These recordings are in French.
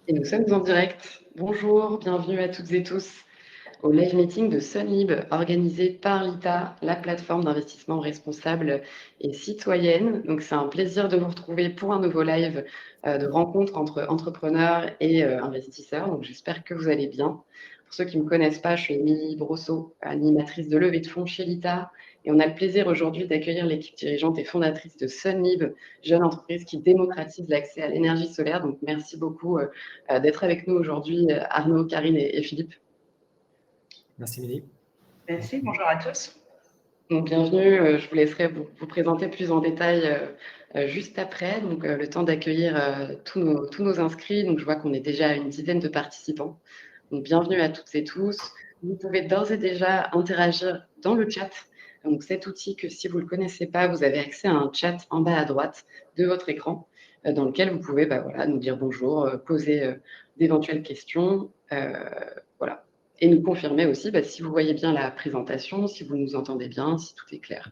Et nous sommes en direct. Bonjour, bienvenue à toutes et tous au live meeting de Sunlib organisé par l'ITA, la plateforme d'investissement responsable et citoyenne. Donc c'est un plaisir de vous retrouver pour un nouveau live de rencontre entre entrepreneurs et investisseurs. Donc j'espère que vous allez bien. Pour ceux qui ne me connaissent pas, je suis Émilie Brosseau, animatrice de levée de fonds chez l'ITA. Et on a le plaisir aujourd'hui d'accueillir l'équipe dirigeante et fondatrice de Sunlib, jeune entreprise qui démocratise l'accès à l'énergie solaire. Donc merci beaucoup d'être avec nous aujourd'hui, Arnaud, Karine et Philippe. Merci, Émilie. Merci, bonjour à tous. Donc, bienvenue, je vous laisserai vous présenter plus en détail juste après. Donc, le temps d'accueillir tous nos inscrits. Donc, je vois qu'on est déjà à une dizaine de participants. Donc, bienvenue à toutes et tous. Vous pouvez d'ores et déjà interagir dans le chat. Donc, cet outil que si vous ne le connaissez pas, vous avez accès à un chat en bas à droite de votre écran dans lequel vous pouvez nous dire bonjour, poser d'éventuelles questions. Voilà. Et nous confirmer aussi si vous voyez bien la présentation, si vous nous entendez bien, si tout est clair.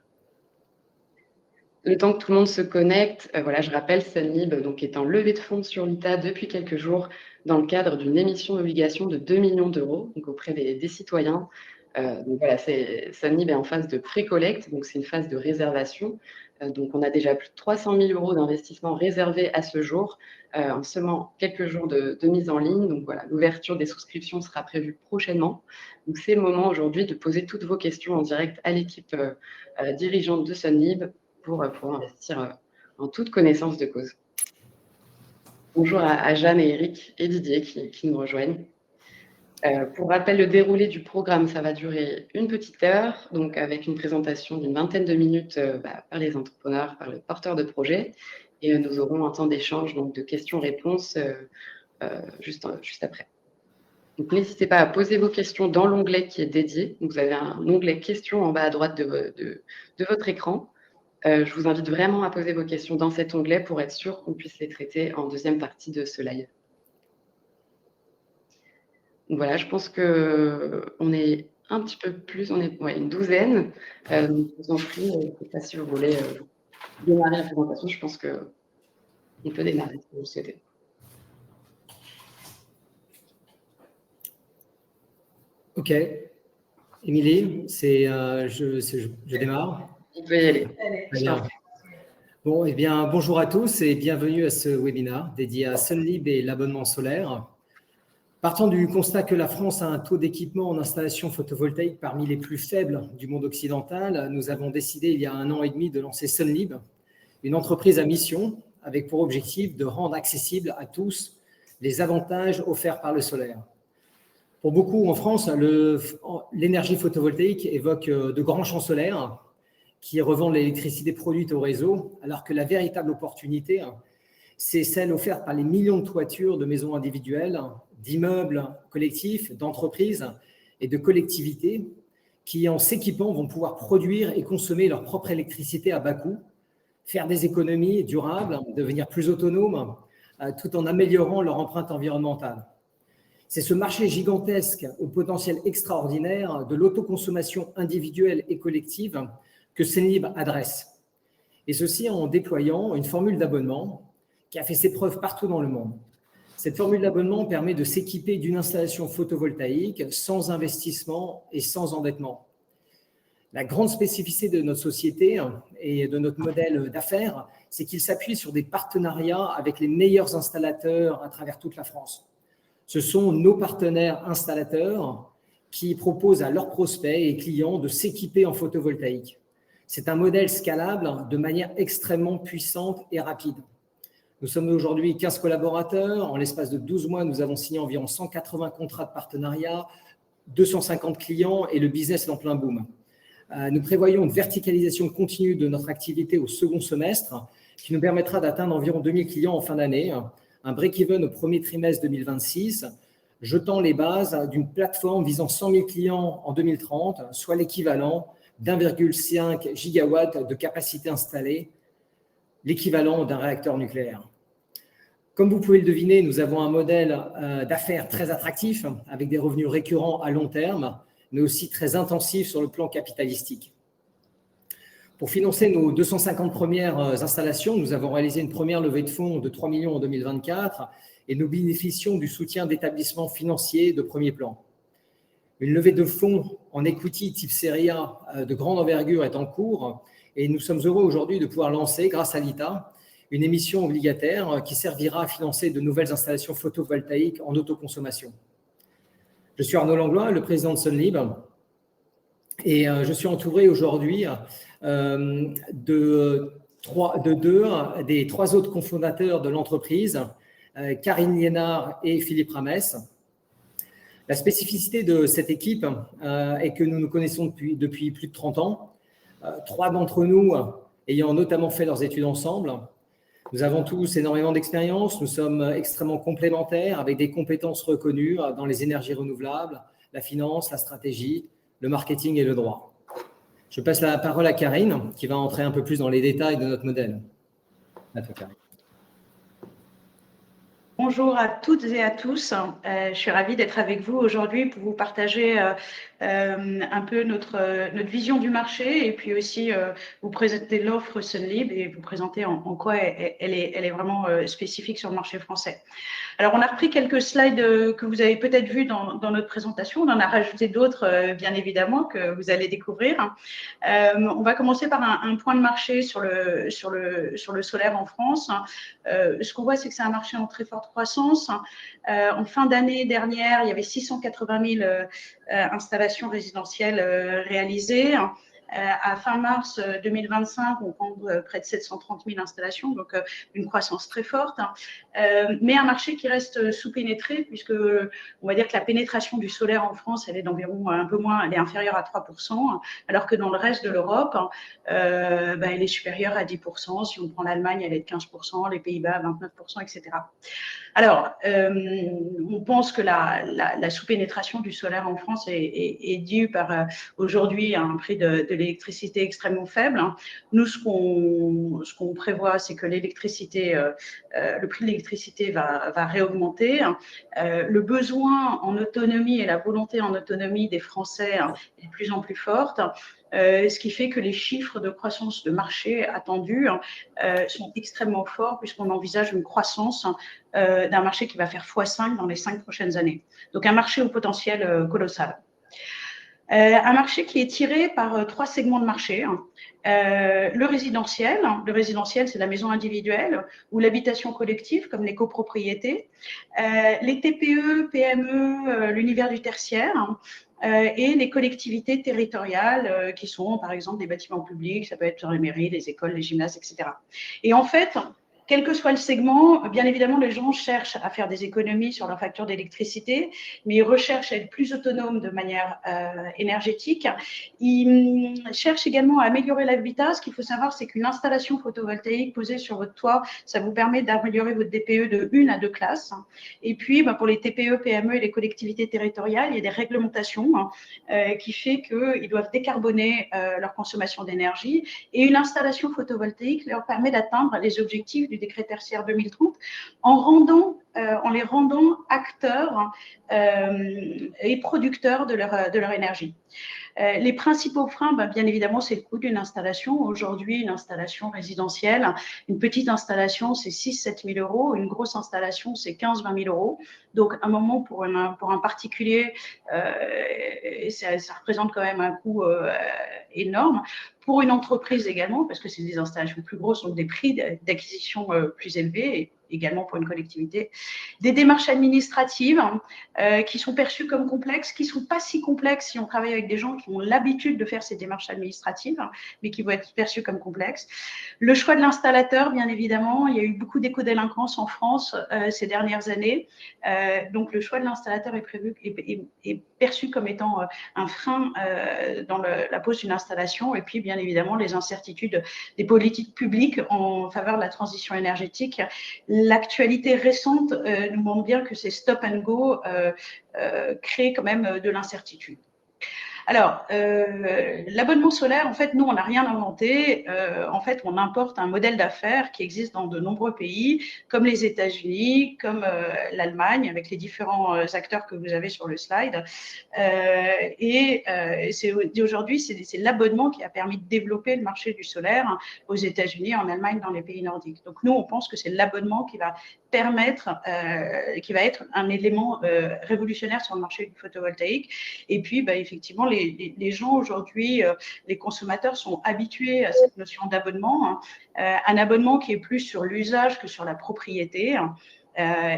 Le temps que tout le monde se connecte, je rappelle, Sunlib est en levée de fonds sur l'ITA depuis quelques jours dans le cadre d'une émission d'obligation de 2 millions d'euros auprès des citoyens. Sunlib est en phase de pré-collecte, donc c'est une phase de réservation. Donc on a déjà plus de 300 000 euros d'investissement réservés à ce jour, en seulement quelques jours de mise en ligne. Donc voilà, l'ouverture des souscriptions sera prévue prochainement. Donc c'est le moment aujourd'hui de poser toutes vos questions en direct à l'équipe dirigeante de Sunlib pour investir en toute connaissance de cause. Bonjour à Jeanne et Eric et Didier qui nous rejoignent. Pour rappel, le déroulé du programme, ça va durer une petite heure, donc avec une présentation d'une vingtaine de minutes par les entrepreneurs, par le porteur de projet. Et nous aurons un temps d'échange de questions-réponses juste après. Donc, n'hésitez pas à poser vos questions dans l'onglet qui est dédié. Donc, vous avez un onglet questions en bas à droite de votre écran. Je vous invite vraiment à poser vos questions dans cet onglet pour être sûr qu'on puisse les traiter en deuxième partie de ce live. Donc voilà, je pense qu'on est un petit peu plus, on est une douzaine. Je vous en prie, je ne sais pas si vous voulez démarrer la présentation. Je pense qu'on peut démarrer si vous le souhaitez. Ok. Émilie, je démarre. Vous pouvez y aller. Très bien. Bon, eh bien, bonjour à tous et bienvenue à ce webinaire dédié à Sunlib et l'abonnement solaire. Partant du constat que la France a un taux d'équipement en installation photovoltaïque parmi les plus faibles du monde occidental, nous avons décidé il y a 1 an et demi de lancer Sunlib, une entreprise à mission avec pour objectif de rendre accessible à tous les avantages offerts par le solaire. Pour beaucoup en France, l'énergie photovoltaïque évoque de grands champs solaires qui revendent l'électricité produite au réseau, alors que la véritable opportunité, c'est celle offerte par les millions de toitures de maisons individuelles, d'immeubles collectifs, d'entreprises et de collectivités qui, en s'équipant, vont pouvoir produire et consommer leur propre électricité à bas coût, faire des économies durables, devenir plus autonomes, tout en améliorant leur empreinte environnementale. C'est ce marché gigantesque au potentiel extraordinaire de l'autoconsommation individuelle et collective que Sunlib adresse. Et ceci en déployant une formule d'abonnement qui a fait ses preuves partout dans le monde. Cette formule d'abonnement permet de s'équiper d'une installation photovoltaïque sans investissement et sans endettement. La grande spécificité de notre société et de notre modèle d'affaires, c'est qu'il s'appuie sur des partenariats avec les meilleurs installateurs à travers toute la France. Ce sont nos partenaires installateurs qui proposent à leurs prospects et clients de s'équiper en photovoltaïque. C'est un modèle scalable de manière extrêmement puissante et rapide. Nous sommes aujourd'hui 15 collaborateurs. En l'espace de 12 mois, nous avons signé environ 180 contrats de partenariat, 250 clients et le business est en plein boom. Nous prévoyons une verticalisation continue de notre activité au second semestre qui nous permettra d'atteindre environ 2000 clients en fin d'année, un break-even au premier trimestre 2026, jetant les bases d'une plateforme visant 100 000 clients en 2030, soit l'équivalent d'1,5 gigawatt de capacité installée, l'équivalent d'un réacteur nucléaire. Comme vous pouvez le deviner, nous avons un modèle d'affaires très attractif, avec des revenus récurrents à long terme, mais aussi très intensifs sur le plan capitalistique. Pour financer nos 250 premières installations, nous avons réalisé une première levée de fonds de 3 millions en 2024 et nous bénéficions du soutien d'établissements financiers de premier plan. Une levée de fonds en equity type série A de grande envergure est en cours et nous sommes heureux aujourd'hui de pouvoir lancer, grâce à l'ITA, une émission obligataire qui servira à financer de nouvelles installations photovoltaïques en autoconsommation. Je suis Arnaud Langlois, le président de Sunlib, et je suis entouré aujourd'hui des trois autres cofondateurs de l'entreprise, Karine Liénard et Philippe Ramès. La spécificité de cette équipe est que nous nous connaissons depuis plus de 30 ans, 3 d'entre nous ayant notamment fait leurs études ensemble. Nous avons tous énormément d'expérience, nous sommes extrêmement complémentaires avec des compétences reconnues dans les énergies renouvelables, la finance, la stratégie, le marketing et le droit. Je passe la parole à Karine qui va entrer un peu plus dans les détails de notre modèle. À toi, Karine. Bonjour à toutes et à tous. Je suis ravie d'être avec vous aujourd'hui pour vous partager un peu notre vision du marché et puis aussi vous présenter l'offre Sunlib et vous présenter en quoi elle est vraiment spécifique sur le marché français. Alors, on a repris quelques slides que vous avez peut-être vus dans notre présentation. On en a rajouté d'autres, bien évidemment, que vous allez découvrir. On va commencer par un point de marché sur le solaire en France. Ce qu'on voit, c'est que c'est un marché en très forte croissance. En fin d'année dernière, il y avait 680 000 installations résidentielles réalisées. À fin mars 2025, on compte près de 730 000 installations, donc une croissance très forte, mais un marché qui reste sous-pénétré, puisque on va dire que la pénétration du solaire en France, elle est d'environ un peu moins, elle est inférieure à 3%, alors que dans le reste de l'Europe, elle est supérieure à 10%. Si on prend l'Allemagne, elle est de 15%, les Pays-Bas, 29%, etc. Alors, on pense que la sous-pénétration du solaire en France est due par aujourd'hui un prix de l'électricité extrêmement faible. Nous, ce qu'on prévoit, c'est que l'électricité, le prix de l'électricité va réaugmenter. Le besoin en autonomie et la volonté en autonomie des Français est de plus en plus forte. Ce qui fait que les chiffres de croissance de marché attendus sont extrêmement forts puisqu'on envisage une croissance d'un marché qui va faire x5 dans les 5 prochaines années. Donc un marché au potentiel colossal. Un marché qui est tiré par 3 segments de marché. Le résidentiel, c'est la maison individuelle ou l'habitation collective comme les copropriétés, les TPE, PME, l'univers du tertiaire, et les collectivités territoriales qui sont par exemple des bâtiments publics, ça peut être les mairies, les écoles, les gymnases, etc. Et en fait, quel que soit le segment, bien évidemment, les gens cherchent à faire des économies sur leur facture d'électricité, mais ils recherchent à être plus autonomes de manière énergétique. Ils cherchent également à améliorer l'habitat. Ce qu'il faut savoir, c'est qu'une installation photovoltaïque posée sur votre toit, ça vous permet d'améliorer votre DPE de 1 à 2 classes. Et puis, pour les TPE, PME et les collectivités territoriales, il y a des réglementations qui fait qu'ils doivent décarboner leur consommation d'énergie. Et une installation photovoltaïque leur permet d'atteindre les objectifs du décret tertiaire 2030 en les rendant acteurs et producteurs de leur énergie. Les principaux freins, bien évidemment, c'est le coût d'une installation. Aujourd'hui, une installation résidentielle, une petite installation, c'est 6 000 à 7 000 euros. Une grosse installation, c'est 15 000 à 20 000 euros. Donc, un moment pour un particulier, ça représente quand même un coût énorme. Pour une entreprise également, parce que c'est des installations plus grosses, donc des prix d'acquisition plus élevés, et également pour une collectivité. Des démarches administratives qui sont perçues comme complexes, qui ne sont pas si complexes si on travaille avec des gens qui ont l'habitude de faire ces démarches administratives, mais qui vont être perçues comme complexes. Le choix de l'installateur, bien évidemment, il y a eu beaucoup d'écodélinquance en France ces dernières années. Donc, le choix de l'installateur est perçu comme étant un frein dans la pose d'une installation. Et puis, bien évidemment, les incertitudes des politiques publiques en faveur de la transition énergétique. L'actualité récente nous montre bien que ces stop and go créent quand même de l'incertitude. Alors, l'abonnement solaire, en fait, nous, on n'a rien inventé. En fait, on importe un modèle d'affaires qui existe dans de nombreux pays, comme les États-Unis, comme l'Allemagne, avec les différents acteurs que vous avez sur le slide. Aujourd'hui, c'est l'abonnement qui a permis de développer le marché du solaire aux États-Unis, en Allemagne, dans les pays nordiques. Donc, nous, on pense que c'est l'abonnement qui va permettre, qui va être un élément révolutionnaire sur le marché du photovoltaïque. Et puis, bah, effectivement, les gens aujourd'hui, les consommateurs sont habitués à cette notion d'abonnement, un abonnement qui est plus sur l'usage que sur la propriété.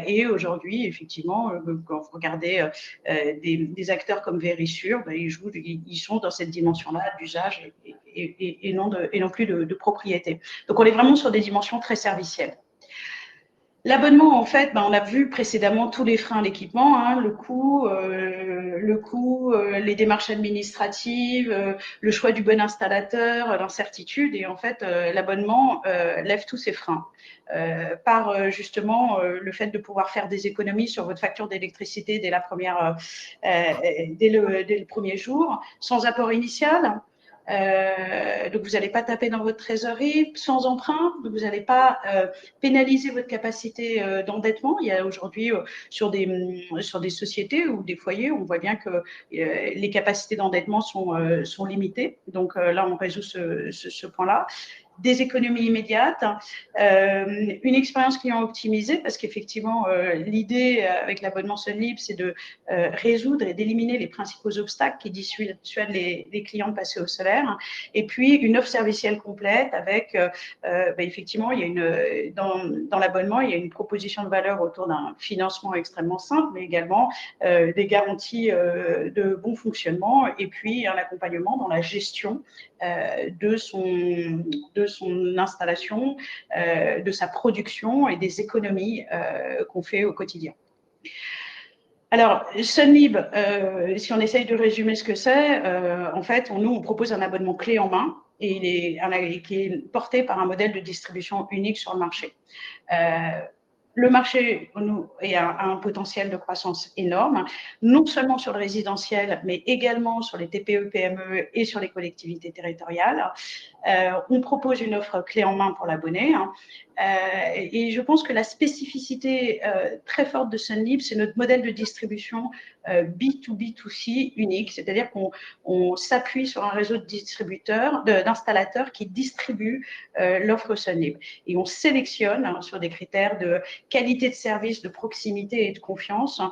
Et aujourd'hui, effectivement, quand vous regardez des acteurs comme Verisure, bah, ils sont dans cette dimension-là d'usage et non plus de propriété. Donc, on est vraiment sur des dimensions très servicielles. L'abonnement, en fait, on a vu précédemment tous les freins à l'équipement, hein, le coût, les démarches administratives, le choix du bon installateur, l'incertitude. Et en fait, l'abonnement lève tous ces freins par justement le fait de pouvoir faire des économies sur votre facture d'électricité dès le premier jour, sans apport initial. Donc, vous n'allez pas taper dans votre trésorerie sans emprunt, donc vous n'allez pas pénaliser votre capacité d'endettement. Il y a aujourd'hui sur des sociétés ou des foyers, on voit bien que les capacités d'endettement sont limitées. Donc là, on résout ce point-là. Des économies immédiates, une expérience client optimisée, parce qu'effectivement, l'idée avec l'abonnement Sunlib, c'est de résoudre et d'éliminer les principaux obstacles qui dissuadent les clients de passer au solaire. Et puis, une offre servicielle complète avec, effectivement, il y a dans l'abonnement, il y a une proposition de valeur autour d'un financement extrêmement simple, mais également des garanties de bon fonctionnement et puis un accompagnement dans la gestion de son installation, de sa production et des économies qu'on fait au quotidien. Alors, Sunlib, si on essaye de résumer ce que c'est, en fait, nous, on propose un abonnement clé en main et qui est porté par un modèle de distribution unique sur le marché. Le marché a un potentiel de croissance énorme, non seulement sur le résidentiel, mais également sur les TPE, PME et sur les collectivités territoriales. On propose une offre clé en main pour l'abonné. Et je pense que la spécificité très forte de Sunlib, c'est notre modèle de distribution B2B2C unique, c'est-à-dire qu'on s'appuie sur un réseau de distributeurs, d'installateurs qui distribuent l'offre Sunlib. Et on sélectionne sur des critères de qualité de service, de proximité et de confiance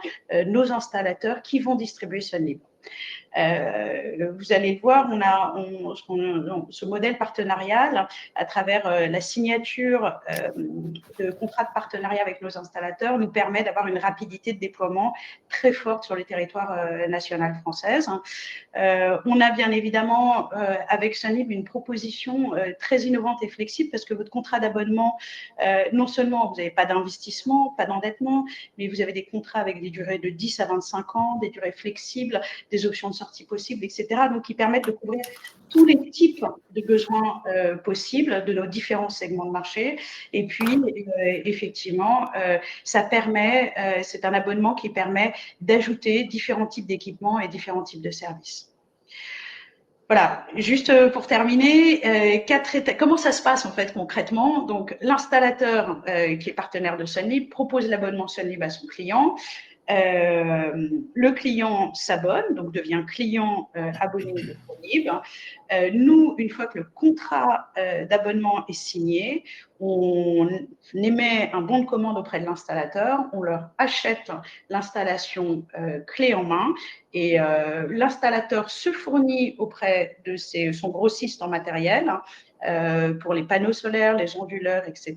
nos installateurs qui vont distribuer Sunlib. Vous allez le voir, on a ce modèle partenarial à travers la signature de contrats de partenariat avec nos installateurs nous permet d'avoir une rapidité de déploiement très forte sur le territoire national français. On a bien évidemment avec Sunlib une proposition très innovante et flexible parce que votre contrat d'abonnement, non seulement vous n'avez pas d'investissement, pas d'endettement, mais vous avez des contrats avec des durées de 10 à 25 ans, des durées flexibles, des options de sortie possibles, etc. Donc, qui permettent de couvrir tous les types de besoins possibles de nos différents segments de marché. Et puis, effectivement, ça permet, c'est un abonnement qui permet d'ajouter différents types d'équipements et différents types de services. Voilà, juste pour terminer, 4 étapes. Comment ça se passe en fait concrètement? Donc, l'installateur qui est partenaire de Sunlib propose l'abonnement Sunlib à son client. Le client s'abonne, donc devient client abonné de Sunlib. Nous, une fois que le contrat d'abonnement est signé, on émet un bon de commande auprès de l'installateur, on leur achète l'installation clé en main et l'installateur se fournit auprès de son grossiste en matériel pour les panneaux solaires, les onduleurs, etc.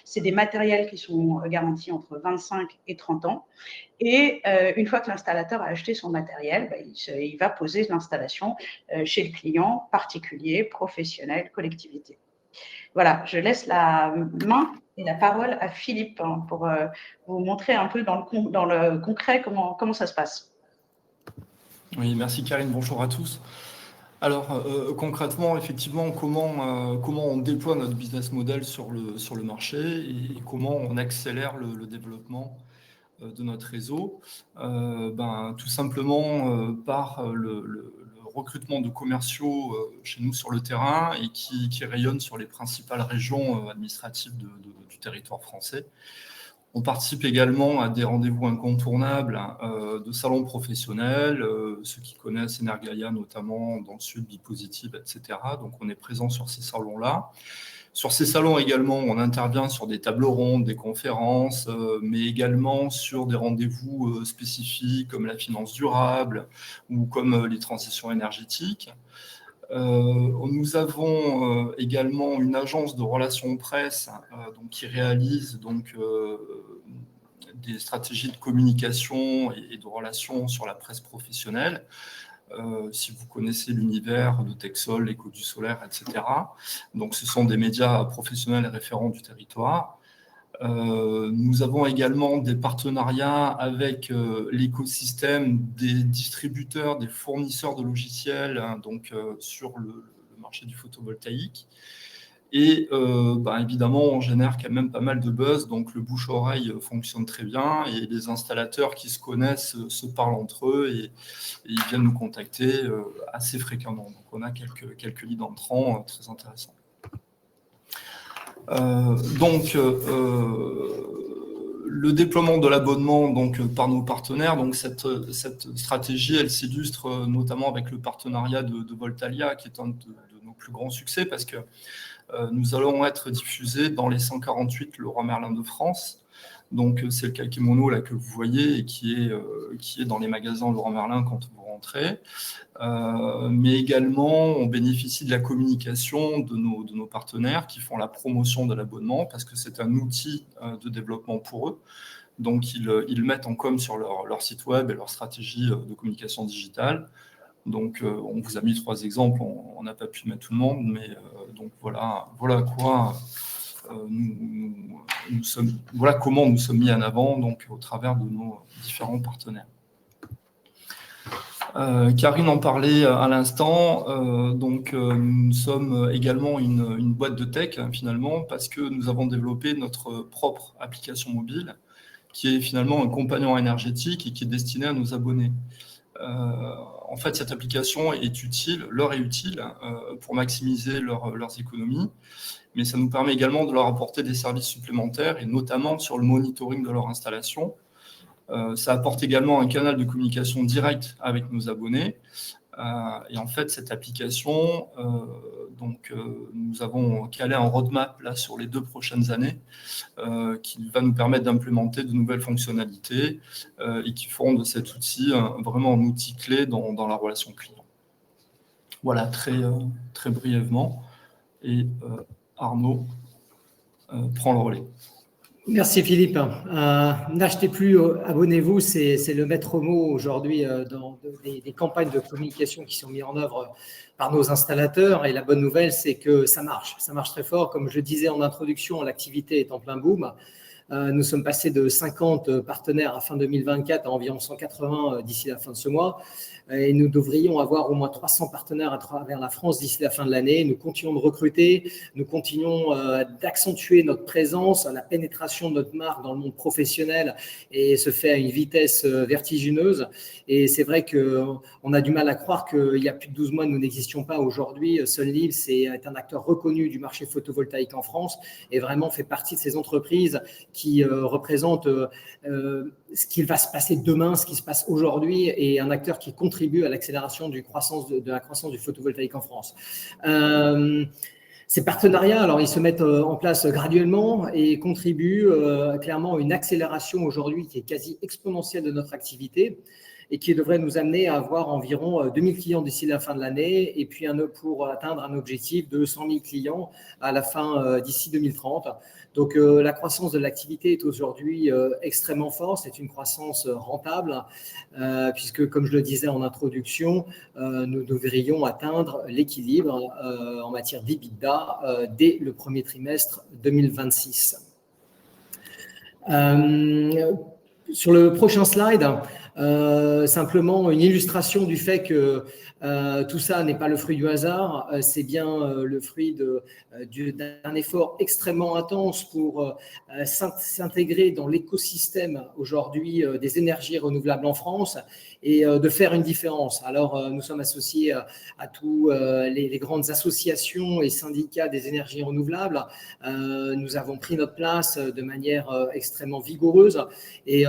C'est des matériels qui sont garantis entre 25 et 30 ans. Et une fois que l'installateur a acheté son matériel, il va poser l'installation chez le client, particulier, professionnel, collectivité. Voilà, je laisse la main et la parole à Philippe pour vous montrer un peu dans le concret comment ça se passe. Oui, merci Karine, bonjour à tous. Alors concrètement, effectivement, comment on déploie notre business model sur le marché et comment on accélère le développement de notre réseau, tout simplement par le recrutement de commerciaux chez nous sur le terrain et qui rayonnent sur les principales régions administratives du territoire français. On participe également à des rendez-vous incontournables de salons professionnels, ceux qui connaissent Energaia notamment dans le sud, Bipositive, etc. Donc on est présent sur ces salons-là. Sur ces salons également, on intervient sur des tables rondes, des conférences, mais également sur des rendez-vous spécifiques comme la finance durable ou comme les transitions énergétiques. Nous avons également une agence de relations presse qui réalise des stratégies de communication et de relations sur la presse professionnelle. Si vous connaissez l'univers de Texol, l'écho du solaire, etc. Donc, ce sont des médias professionnels et référents du territoire. Nous avons également des partenariats avec l'écosystème des distributeurs, des fournisseurs de logiciels, sur le marché du photovoltaïque. Et évidemment, on génère quand même pas mal de buzz, donc le bouche-oreille fonctionne très bien et les installateurs qui se connaissent se parlent entre eux et ils viennent nous contacter assez fréquemment. Donc on a quelques leads entrants très intéressants. Le déploiement de l'abonnement par nos partenaires, cette stratégie, elle s'illustre notamment avec le partenariat de Voltalia, qui est un de nos plus grands succès, parce que nous allons être diffusés dans les 148 Leroy Merlin de France. Donc, c'est le kakémono là que vous voyez et qui est dans les magasins Leroy Merlin quand vous rentrez. Mais également, on bénéficie de la communication de nos partenaires qui font la promotion de l'abonnement parce que c'est un outil de développement pour eux. Donc, ils le mettent en com sur leur site web et leur stratégie de communication digitale. Donc, on vous a mis 3 exemples, on n'a pas pu mettre tout le monde, mais voilà quoi voilà comment nous sommes mis en avant au travers de nos différents partenaires. Karine en parlait à l'instant, nous sommes également une boîte de tech finalement parce que nous avons développé notre propre application mobile qui est finalement un compagnon énergétique et qui est destiné à nos abonnés. En fait, cette application leur est utile pour maximiser leurs économies, mais ça nous permet également de leur apporter des services supplémentaires et notamment sur le monitoring de leur installation. Ça apporte également un canal de communication direct avec nos abonnés. Et en fait, cette application, nous avons calé un roadmap là, sur les 2 prochaines années qui va nous permettre d'implémenter de nouvelles fonctionnalités et qui feront de cet outil vraiment un outil clé dans la relation client. Voilà, très brièvement. Et Arnaud prend le relais. Merci Philippe. N'achetez plus, abonnez-vous, c'est le maître mot aujourd'hui dans des campagnes de communication qui sont mises en œuvre par nos installateurs. Et la bonne nouvelle, c'est que ça marche très fort. Comme je le disais en introduction, l'activité est en plein boom. Nous sommes passés de 50 partenaires à fin 2024 à environ 180 d'ici la fin de ce mois. Et nous devrions avoir au moins 300 partenaires à travers la France d'ici la fin de l'année. Nous continuons de recruter, nous continuons d'accentuer notre présence, la pénétration de notre marque dans le monde professionnel et se fait à une vitesse vertigineuse. Et c'est vrai qu'on a du mal à croire qu'il y a plus de 12 mois, nous n'existions pas aujourd'hui. SunLive est un acteur reconnu du marché photovoltaïque en France et vraiment fait partie de ces entreprises qui représentent ce qui va se passer demain, ce qui se passe aujourd'hui et un acteur qui contribue à l'accélération de la croissance du photovoltaïque en France. Ces partenariats, alors ils se mettent en place graduellement et contribuent clairement à une accélération aujourd'hui qui est quasi exponentielle de notre activité et qui devrait nous amener à avoir environ 2000 clients d'ici la fin de l'année et puis pour atteindre un objectif de 100 000 clients à la fin d'ici 2030. Donc, la croissance de l'activité est aujourd'hui extrêmement forte. C'est une croissance rentable puisque, comme je le disais en introduction, nous devrions atteindre l'équilibre en matière d'EBITDA dès le premier trimestre 2026. Sur le prochain slide, Simplement une illustration du fait que tout ça n'est pas le fruit du hasard, c'est bien le fruit d'un effort extrêmement intense pour s'intégrer dans l'écosystème aujourd'hui des énergies renouvelables en France et de faire une différence. Alors, nous sommes associés à tous les grandes associations et syndicats des énergies renouvelables. Nous avons pris notre place de manière extrêmement vigoureuse et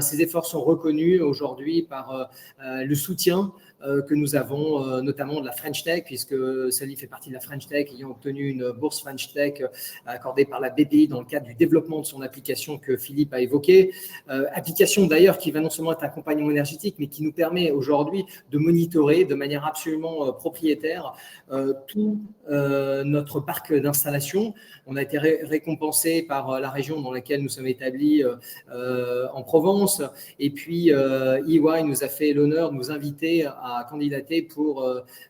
ces efforts sont reconnus aujourd'hui par le soutien que nous avons notamment de la French Tech, puisque Sunleaf fait partie de la French Tech, ayant obtenu une bourse French Tech accordée par la BPI dans le cadre du développement de son application que Philippe a évoquée. Application d'ailleurs qui va non seulement être un compagnon énergétique, mais qui nous permet aujourd'hui de monitorer de manière absolument propriétaire tout notre parc d'installation. On a été récompensé par la région dans laquelle nous sommes établis en Provence. Et puis, EY nous a fait l'honneur de nous inviter à candidater pour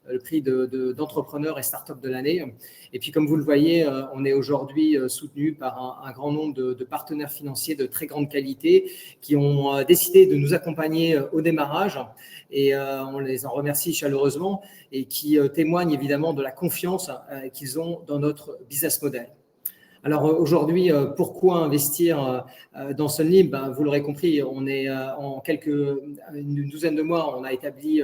le prix d'entrepreneur et start-up de l'année. Et puis, comme vous le voyez, on est aujourd'hui soutenu par un grand nombre de partenaires financiers de très grande qualité qui ont décidé de nous accompagner au démarrage. Et on les en remercie chaleureusement et qui témoignent évidemment de la confiance qu'ils ont dans notre business model. Alors aujourd'hui, pourquoi investir dans Sunleaf ? Vous l'aurez compris, on est en une douzaine de mois, on a établi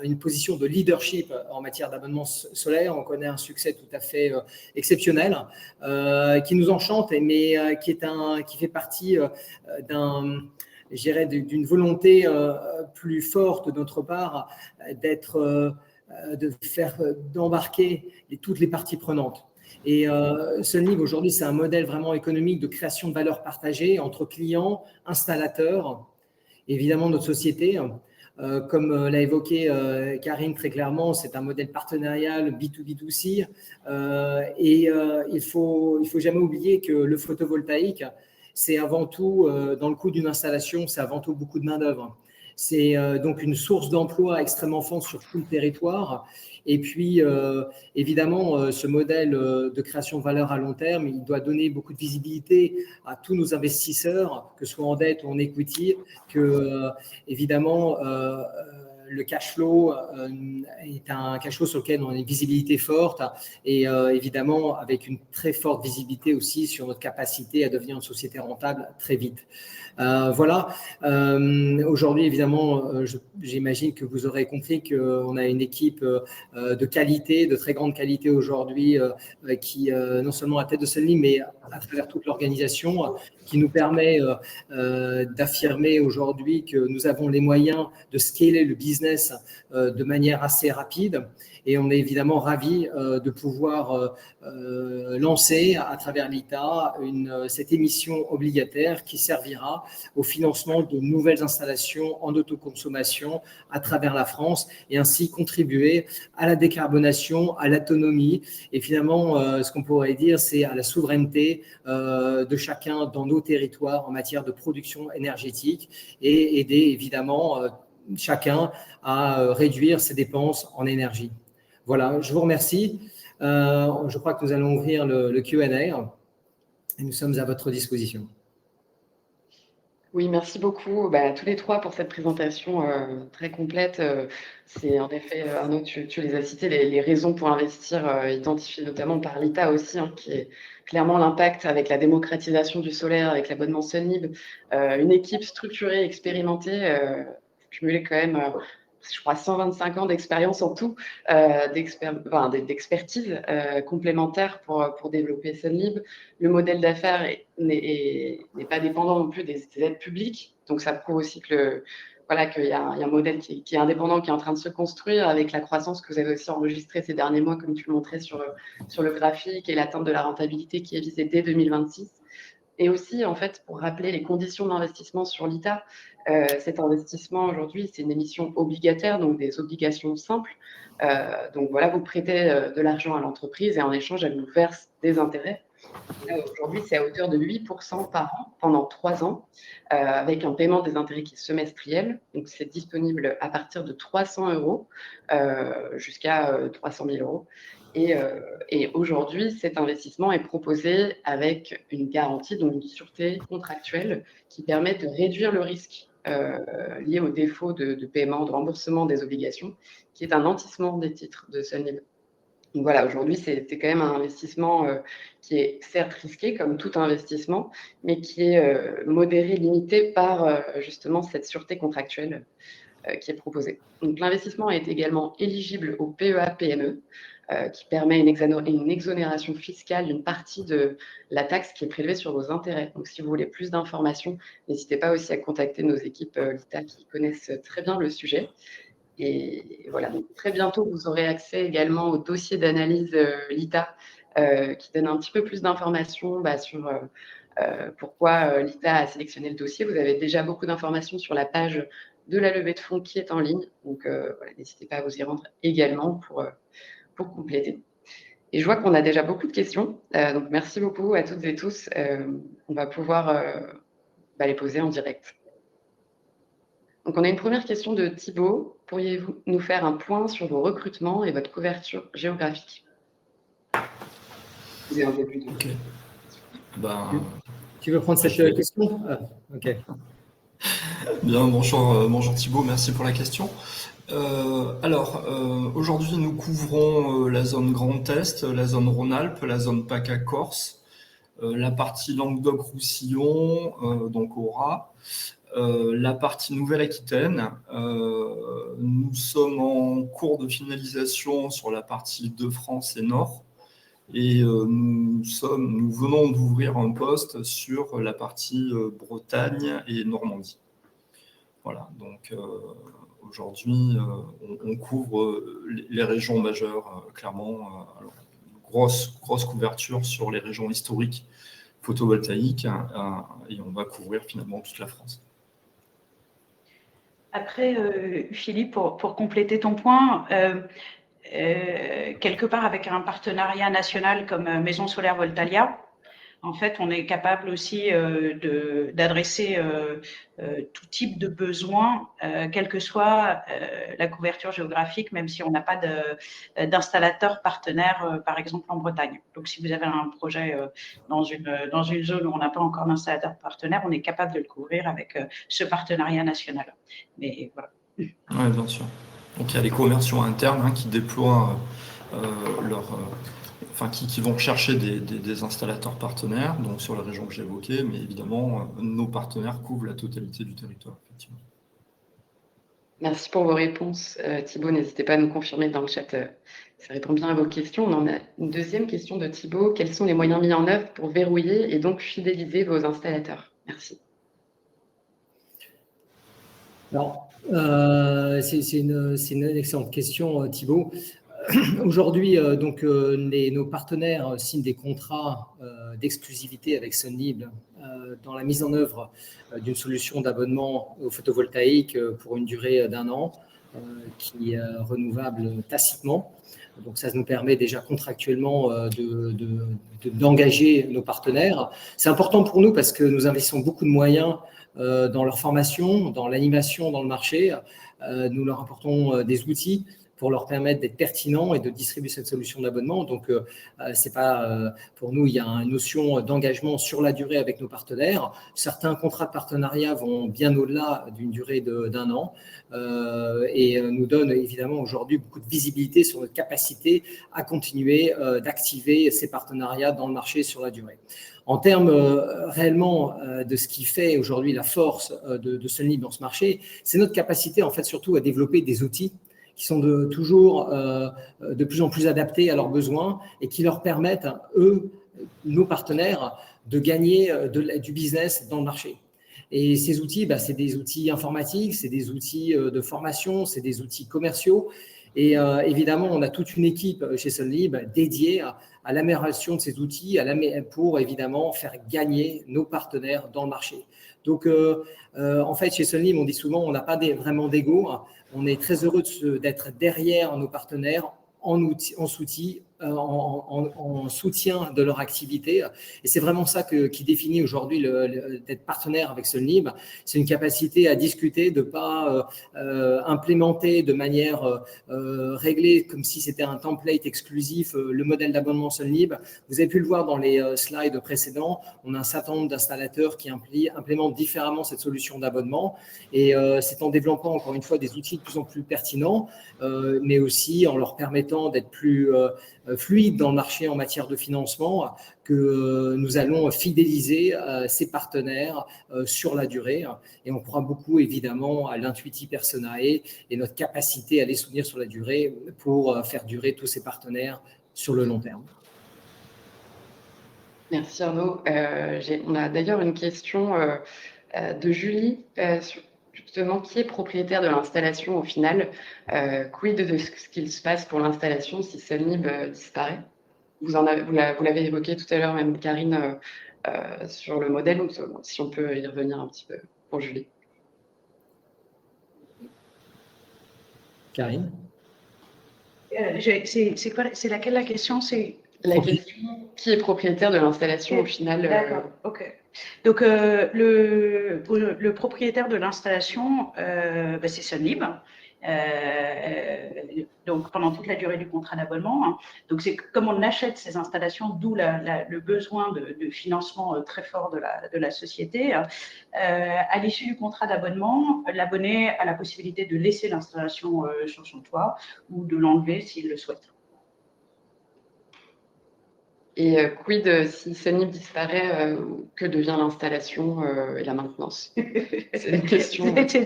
une position de leadership en matière d'abonnement solaire. On connaît un succès tout à fait exceptionnel qui nous enchante, mais qui fait partie d'une volonté plus forte de notre part d'embarquer toutes les parties prenantes. Et Sunleaf, aujourd'hui, c'est un modèle vraiment économique de création de valeur partagée entre clients, installateurs, évidemment notre société. Comme l'a évoqué Karine très clairement, c'est un modèle partenarial B2B2C. Il faut jamais oublier que le photovoltaïque, c'est avant tout, dans le coût d'une installation, c'est avant tout beaucoup de main-d'œuvre. C'est donc une source d'emploi extrêmement forte sur tout le territoire. Et puis, évidemment, ce modèle de création de valeur à long terme, il doit donner beaucoup de visibilité à tous nos investisseurs, que ce soit en dette ou en equity, que, évidemment, le cash flow est un cash flow sur lequel on a une visibilité forte et évidemment avec une très forte visibilité aussi sur notre capacité à devenir une société rentable très vite. Voilà. Aujourd'hui, évidemment, j'imagine que vous aurez compris qu'on a une équipe de qualité, de très grande qualité aujourd'hui, qui non seulement à la tête de Sunleaf, mais à travers toute l'organisation, qui nous permet d'affirmer aujourd'hui que nous avons les moyens de scaler le business de manière assez rapide. Et on est évidemment ravis de pouvoir lancer à travers l'ITA cette émission obligataire qui servira au financement de nouvelles installations en autoconsommation à travers la France et ainsi contribuer à la décarbonation, à l'autonomie et finalement, ce qu'on pourrait dire, c'est à la souveraineté de chacun dans nos territoires en matière de production énergétique et aider évidemment chacun à réduire ses dépenses en énergie. Voilà, je vous remercie. Je crois que nous allons ouvrir le Q&A et nous sommes à votre disposition. Oui, merci beaucoup tous les trois pour cette présentation très complète. C'est en effet, Arnaud, tu les as citées, les raisons pour investir, identifiées notamment par l'ITA aussi, qui est clairement l'impact avec la démocratisation du solaire, avec l'abonnement Sunleaf, une équipe structurée, expérimentée, cumulée quand même, je crois, 125 ans d'expérience en tout, d'expertise complémentaire pour développer Sunleaf. Le modèle d'affaires n'est pas dépendant non plus des aides publiques. Donc, ça prouve aussi qu'il y a un modèle qui est indépendant, qui est en train de se construire avec la croissance que vous avez aussi enregistrée ces derniers mois, comme tu le montrais sur le graphique, et l'atteinte de la rentabilité qui est visée dès 2026. Et aussi, en fait, pour rappeler les conditions d'investissement sur l'ITA, cet investissement aujourd'hui, c'est une émission obligataire, donc des obligations simples. Donc voilà, vous prêtez de l'argent à l'entreprise et en échange, elle vous verse des intérêts. Aujourd'hui, c'est à hauteur de 8% par an pendant 3 ans, avec un paiement des intérêts qui est semestriel. Donc, c'est disponible à partir de 300 € jusqu'à 300 000 €. Et aujourd'hui, cet investissement est proposé avec une garantie, donc une sûreté contractuelle qui permet de réduire le risque lié au défaut de paiement, de remboursement des obligations, qui est un nantissement des titres de Sunlib. Donc voilà, aujourd'hui, c'est quand même un investissement qui est certes risqué, comme tout investissement, mais qui est modéré, limité par justement cette sûreté contractuelle qui est proposée. Donc l'investissement est également éligible au PEA-PME, qui permet une exonération fiscale d'une partie de la taxe qui est prélevée sur vos intérêts. Donc si vous voulez plus d'informations, n'hésitez pas aussi à contacter nos équipes LITA qui connaissent très bien le sujet. Et voilà, donc très bientôt, vous aurez accès également au dossier d'analyse LITA qui donne un petit peu plus d'informations sur pourquoi l'ITA a sélectionné le dossier. Vous avez déjà beaucoup d'informations sur la page de la levée de fonds qui est en ligne. Donc voilà, n'hésitez pas à vous y rendre également pour compléter. Et je vois qu'on a déjà beaucoup de questions. Donc merci beaucoup à toutes et tous. On va pouvoir les poser en direct. Donc, on a une première question de Thibaut. Pourriez-vous nous faire un point sur vos recrutements et votre couverture géographique? Vous avez un début de... Ok. Tu veux prendre cette question? Ok. Bien, bonjour Thibaut, merci pour la question. Aujourd'hui, nous couvrons la zone Grand Est, la zone Rhône-Alpes, la zone PACA-Corse, la partie Languedoc-Roussillon, donc Aura, la partie Nouvelle-Aquitaine. Nous sommes en cours de finalisation sur la partie Île-de-France et Nord. Et nous venons d'ouvrir un poste sur la partie Bretagne et Normandie. Voilà, donc aujourd'hui, on couvre les régions majeures, clairement. Alors, grosse couverture sur les régions historiques photovoltaïques et on va couvrir finalement toute la France. Après, Philippe, pour compléter ton point, quelque part avec un partenariat national comme Maison Solaire Voltalia, en fait, on est capable aussi d'adresser tout type de besoin, quelle que soit la couverture géographique, même si on n'a pas d'installateur partenaire, par exemple en Bretagne. Donc, si vous avez un projet dans une zone où on n'a pas encore d'installateur partenaire, on est capable de le couvrir avec ce partenariat national. Mais voilà. Oui, bien sûr. Donc, il y a les commerciaux internes qui déploient qui vont chercher des installateurs partenaires, donc sur la région que j'ai évoquée, mais évidemment, nos partenaires couvrent la totalité du territoire, effectivement. Merci pour vos réponses, Thibaut. N'hésitez pas à nous confirmer dans le chat. Ça répond bien à vos questions. On en a une deuxième question de Thibaut. Quels sont les moyens mis en œuvre pour verrouiller et donc fidéliser vos installateurs? Merci. Alors, c'est une excellente question, Thibaut. Aujourd'hui, nos partenaires signent des contrats d'exclusivité avec Sunlib dans la mise en œuvre d'une solution d'abonnement au photovoltaïque pour une durée d'1 an qui est renouvelable tacitement. Donc, ça nous permet déjà contractuellement d'engager nos partenaires. C'est important pour nous parce que nous investissons beaucoup de moyens dans leur formation, dans l'animation, dans le marché. Nous leur apportons des outils pour leur permettre d'être pertinents et de distribuer cette solution d'abonnement. Donc, c'est pas pour nous, il y a une notion d'engagement sur la durée avec nos partenaires. Certains contrats de partenariat vont bien au-delà d'une durée d'1 an et nous donnent évidemment aujourd'hui beaucoup de visibilité sur notre capacité à continuer d'activer ces partenariats dans le marché sur la durée. En termes réellement de ce qui fait aujourd'hui la force de Sunlib dans ce marché, c'est notre capacité en fait surtout à développer des outils qui sont toujours de plus en plus adaptés à leurs besoins et qui leur permettent, eux, nos partenaires, de gagner du business dans le marché. Et ces outils, c'est des outils informatiques, c'est des outils de formation, c'est des outils commerciaux. Et évidemment, on a toute une équipe chez Sunlib dédiée à l'amélioration de ces outils pour évidemment faire gagner nos partenaires dans le marché. Donc, en fait, chez Sunlib, on dit souvent on n'a pas vraiment d'ego. On est très heureux d'être derrière nos partenaires en outils, en soutien de leur activité. Et c'est vraiment ça qui définit aujourd'hui d'être partenaire avec Sunlib. C'est une capacité à discuter, de ne pas implémenter de manière réglée comme si c'était un template exclusif le modèle d'abonnement Sunlib. Vous avez pu le voir dans les slides précédents, on a un certain nombre d'installateurs qui implémentent différemment cette solution d'abonnement et c'est en développant encore une fois des outils de plus en plus pertinents, mais aussi en leur permettant d'être plus fluide dans le marché en matière de financement, que nous allons fidéliser ces partenaires sur la durée. Et on croit beaucoup évidemment à l'intuitive personae et notre capacité à les soutenir sur la durée pour faire durer tous ces partenaires sur le long terme. Merci Arnaud. On a d'ailleurs une question de Julie sur justement qui est propriétaire de l'installation au final. Quid de ce qu'il se passe pour l'installation si Sunlib disparaît? Vous l'avez évoqué tout à l'heure, même Karine, sur le modèle, donc si on peut y revenir un petit peu pour Julie. Karine? C'est laquelle la question? C'est la question, qui est propriétaire de l'installation au final? D'accord, ok. Donc, le propriétaire de l'installation, c'est Sunlib. Donc, pendant toute la durée du contrat d'abonnement. Hein. Donc, c'est comme on achète ces installations, d'où le besoin de financement très fort de la société. À l'issue du contrat d'abonnement, l'abonné a la possibilité de laisser l'installation sur son toit ou de l'enlever s'il le souhaite. Et quid si Sunlib disparaît, que devient l'installation et la maintenance? C'est une question. C'est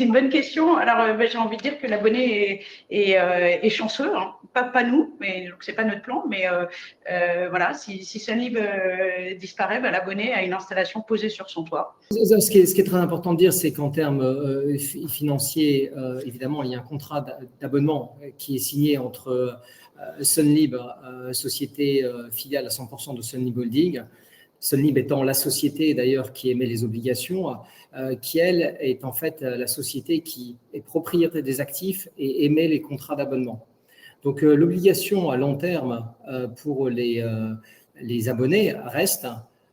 une bonne question. Alors, j'ai envie de dire que l'abonné est chanceux, hein. Pas nous, mais c'est pas notre plan. Mais voilà, si Sunlib disparaît, l'abonné a une installation posée sur son toit. Ce qui est très important de dire, c'est qu'en termes financiers, évidemment, il y a un contrat d'abonnement qui est signé entre Sunlib, société filiale à 100% de Sunlib Holding, Sunlib étant la société d'ailleurs qui émet les obligations, qui elle est en fait la société qui est propriétaire des actifs et émet les contrats d'abonnement. Donc l'obligation à long terme pour les abonnés reste,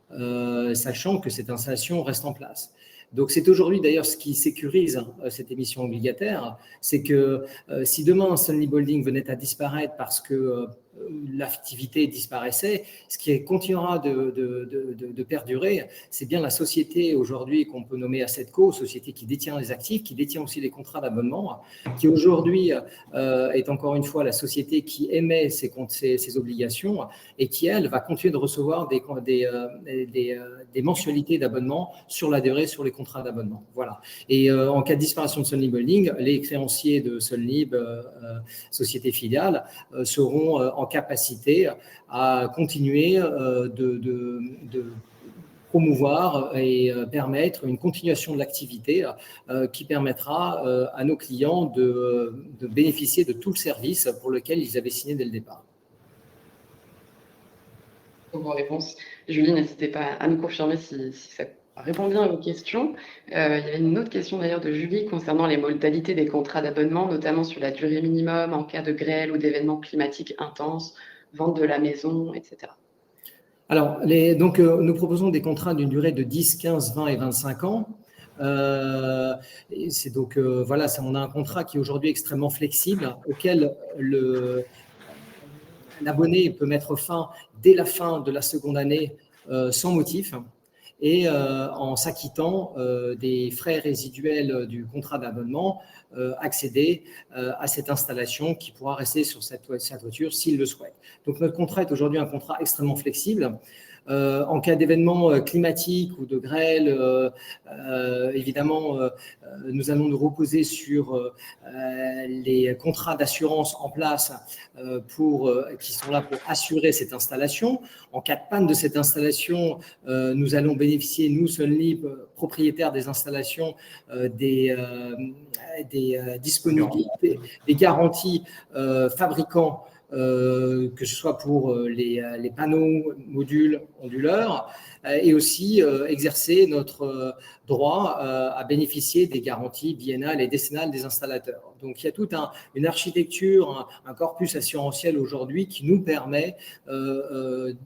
sachant que cette installation reste en place. Donc, c'est aujourd'hui d'ailleurs ce qui sécurise cette émission obligataire, c'est que si demain Sunlib Holding venait à disparaître parce que l'activité disparaissait, ce qui continuera de perdurer, c'est bien la société aujourd'hui qu'on peut nommer Assetco, société qui détient les actifs, qui détient aussi les contrats d'abonnement, qui aujourd'hui est encore une fois la société qui émet ses obligations et qui, elle, va continuer de recevoir des mensualités d'abonnement sur la durée sur les contrats d'abonnement. Voilà. Et en cas de disparition de Sunlib Holding, les créanciers de Sunlib, société filiale, seront en capacité à continuer de promouvoir et permettre une continuation de l'activité qui permettra à nos clients de bénéficier de tout le service pour lequel ils avaient signé dès le départ. Pour vos réponses. Julie, n'hésitez pas à nous confirmer si ça répond bien à vos questions. Il y avait une autre question d'ailleurs de Julie concernant les modalités des contrats d'abonnement, notamment sur la durée minimum en cas de grêle ou d'événements climatiques intenses, vente de la maison, etc. Alors, donc, nous proposons des contrats d'une durée de 10, 15, 20 et 25 ans. C'est donc, voilà, on a un contrat qui est aujourd'hui extrêmement flexible, auquel l'abonné peut mettre fin dès la fin de la seconde année sans motif et en s'acquittant des frais résiduels du contrat d'abonnement, accéder à cette installation qui pourra rester sur sa voiture s'il le souhaite. Donc notre contrat est aujourd'hui un contrat extrêmement flexible. En cas d'événement climatique ou de grêle, évidemment, nous allons nous reposer sur les contrats d'assurance en place qui sont là pour assurer cette installation. En cas de panne de cette installation, nous allons bénéficier, nous, Sunlib, propriétaires des installations, des disponibilités, des garanties fabricants, que ce soit pour les panneaux, modules, onduleurs, et aussi exercer notre droit à bénéficier des garanties biennales et décennales des installateurs. Donc, il y a toute une architecture, un corpus assurantiel aujourd'hui qui nous permet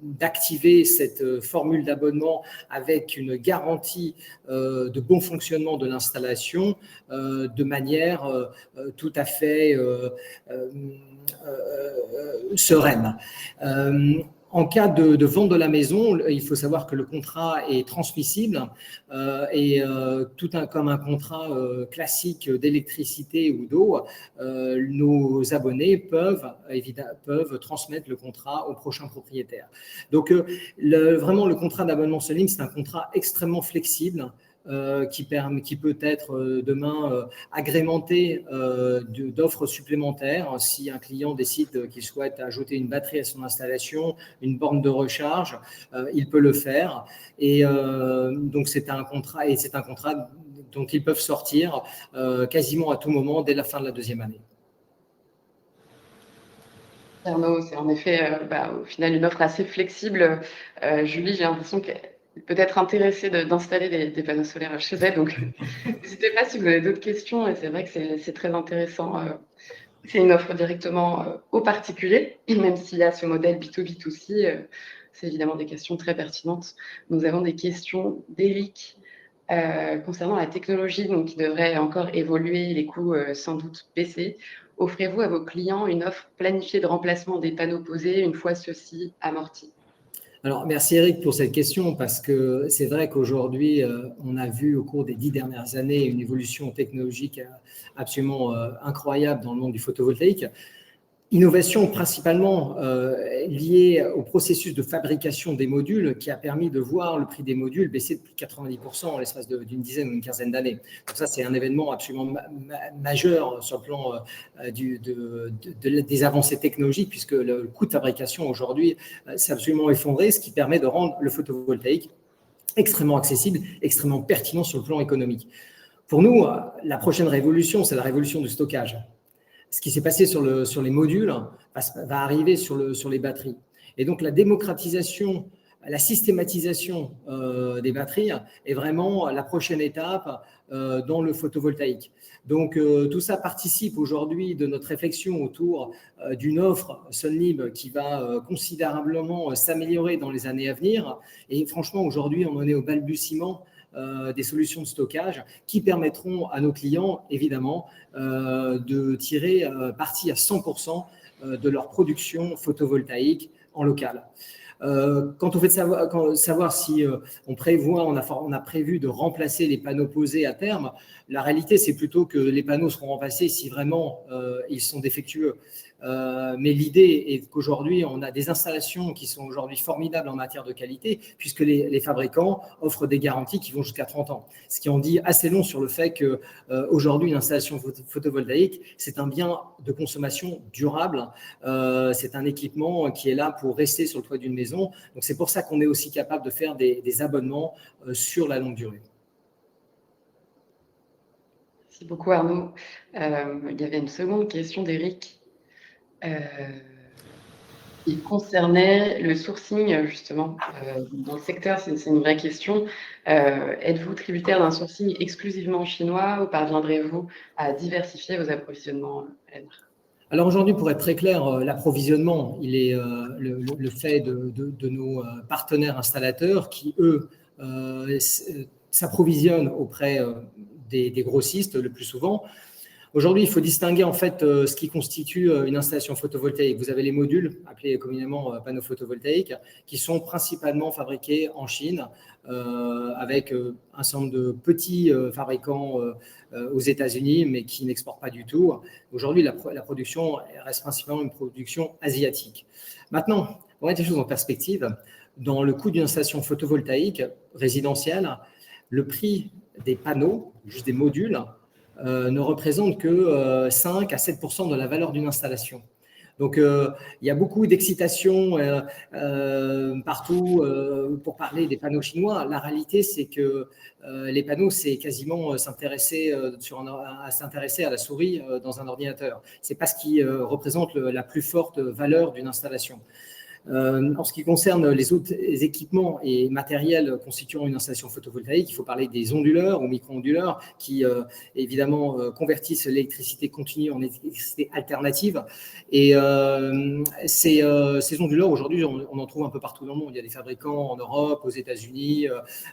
d'activer cette formule d'abonnement avec une garantie de bon fonctionnement de l'installation de manière tout à fait sereine. En cas de vente de la maison, il faut savoir que le contrat est transmissible comme un contrat classique d'électricité ou d'eau, nos abonnés peuvent transmettre le contrat au prochain propriétaire. Donc, vraiment, le contrat d'abonnement Sunlib, c'est un contrat extrêmement flexible qui peut être demain agrémenté d'offres supplémentaires. Si un client décide qu'il souhaite ajouter une batterie à son installation, une borne de recharge, il peut le faire. Et donc c'est un contrat dont ils peuvent sortir quasiment à tout moment dès la fin de la deuxième année. Arnaud, c'est en effet au final une offre assez flexible. Julie, j'ai l'impression qu'elle peut-être intéressée d'installer des panneaux solaires chez elle. Donc, n'hésitez pas si vous avez d'autres questions. Et c'est vrai que c'est très intéressant. C'est une offre directement aux particuliers, même s'il y a ce modèle B2B2C. C'est évidemment des questions très pertinentes. Nous avons des questions d'Éric concernant la technologie, donc qui devrait encore évoluer, les coûts sans doute baisser. Offrez-vous à vos clients une offre planifiée de remplacement des panneaux posés une fois ceux-ci amortis? Alors, merci Eric pour cette question, parce que c'est vrai qu'aujourd'hui, on a vu au cours des 10 dernières années une évolution technologique absolument incroyable dans le monde du photovoltaïque. Innovation principalement liée au processus de fabrication des modules qui a permis de voir le prix des modules baisser de plus de 90% en l'espace d'une dizaine ou une quinzaine d'années. Donc ça, c'est un événement absolument majeur sur le plan des avancées technologiques, puisque le coût de fabrication aujourd'hui s'est absolument effondré, ce qui permet de rendre le photovoltaïque extrêmement accessible, extrêmement pertinent sur le plan économique. Pour nous, la prochaine révolution, c'est la révolution du stockage. Ce qui s'est passé sur les modules va arriver sur les batteries. Et donc, la démocratisation, la systématisation des batteries est vraiment la prochaine étape dans le photovoltaïque. Donc, tout ça participe aujourd'hui de notre réflexion autour d'une offre Sunlib qui va considérablement s'améliorer dans les années à venir. Et franchement, aujourd'hui, on en est au balbutiement des solutions de stockage qui permettront à nos clients, évidemment, de tirer parti à 100% de leur production photovoltaïque en local. Quand on fait savoir si on a prévu de remplacer les panneaux posés à terme, la réalité, c'est plutôt que les panneaux seront remplacés si vraiment ils sont défectueux. Mais l'idée est qu'aujourd'hui, on a des installations qui sont aujourd'hui formidables en matière de qualité, puisque les fabricants offrent des garanties qui vont jusqu'à 30 ans. Ce qui en dit assez long sur le fait qu'aujourd'hui, une installation photovoltaïque, c'est un bien de consommation durable. C'est un équipement qui est là pour rester sur le toit d'une maison. Donc, c'est pour ça qu'on est aussi capable de faire des abonnements sur la longue durée. Merci beaucoup Arnaud. Il y avait une seconde question d'Éric qui concernait le sourcing justement dans le secteur. C'est une vraie question. Êtes-vous tributaire d'un sourcing exclusivement chinois ou parviendrez-vous à diversifier vos approvisionnements à l'avenir? Alors aujourd'hui, pour être très clair, l'approvisionnement, il est le fait de nos partenaires installateurs qui, eux, s'approvisionnent auprès des grossistes le plus souvent. Aujourd'hui, il faut distinguer en fait ce qui constitue une installation photovoltaïque. Vous avez les modules, appelés communément panneaux photovoltaïques, qui sont principalement fabriqués en Chine avec un certain nombre de petits fabricants aux États-Unis, mais qui n'exportent pas du tout. Aujourd'hui, la production reste principalement une production asiatique. Maintenant, on va mettre les choses en perspective. Dans le coût d'une installation photovoltaïque résidentielle, le prix des panneaux, juste des modules, ne représente que 5 à 7% de la valeur d'une installation. Donc, il y a beaucoup d'excitation partout pour parler des panneaux chinois. La réalité, c'est que les panneaux, c'est quasiment s'intéresser à la souris dans un ordinateur. Ce n'est pas ce qui représente la plus forte valeur d'une installation. En ce qui concerne les autres équipements et matériels constituant une installation photovoltaïque, il faut parler des onduleurs ou micro-onduleurs qui, évidemment, convertissent l'électricité continue en électricité alternative. Et ces onduleurs, aujourd'hui, on en trouve un peu partout dans le monde. Il y a des fabricants en Europe, aux États-Unis,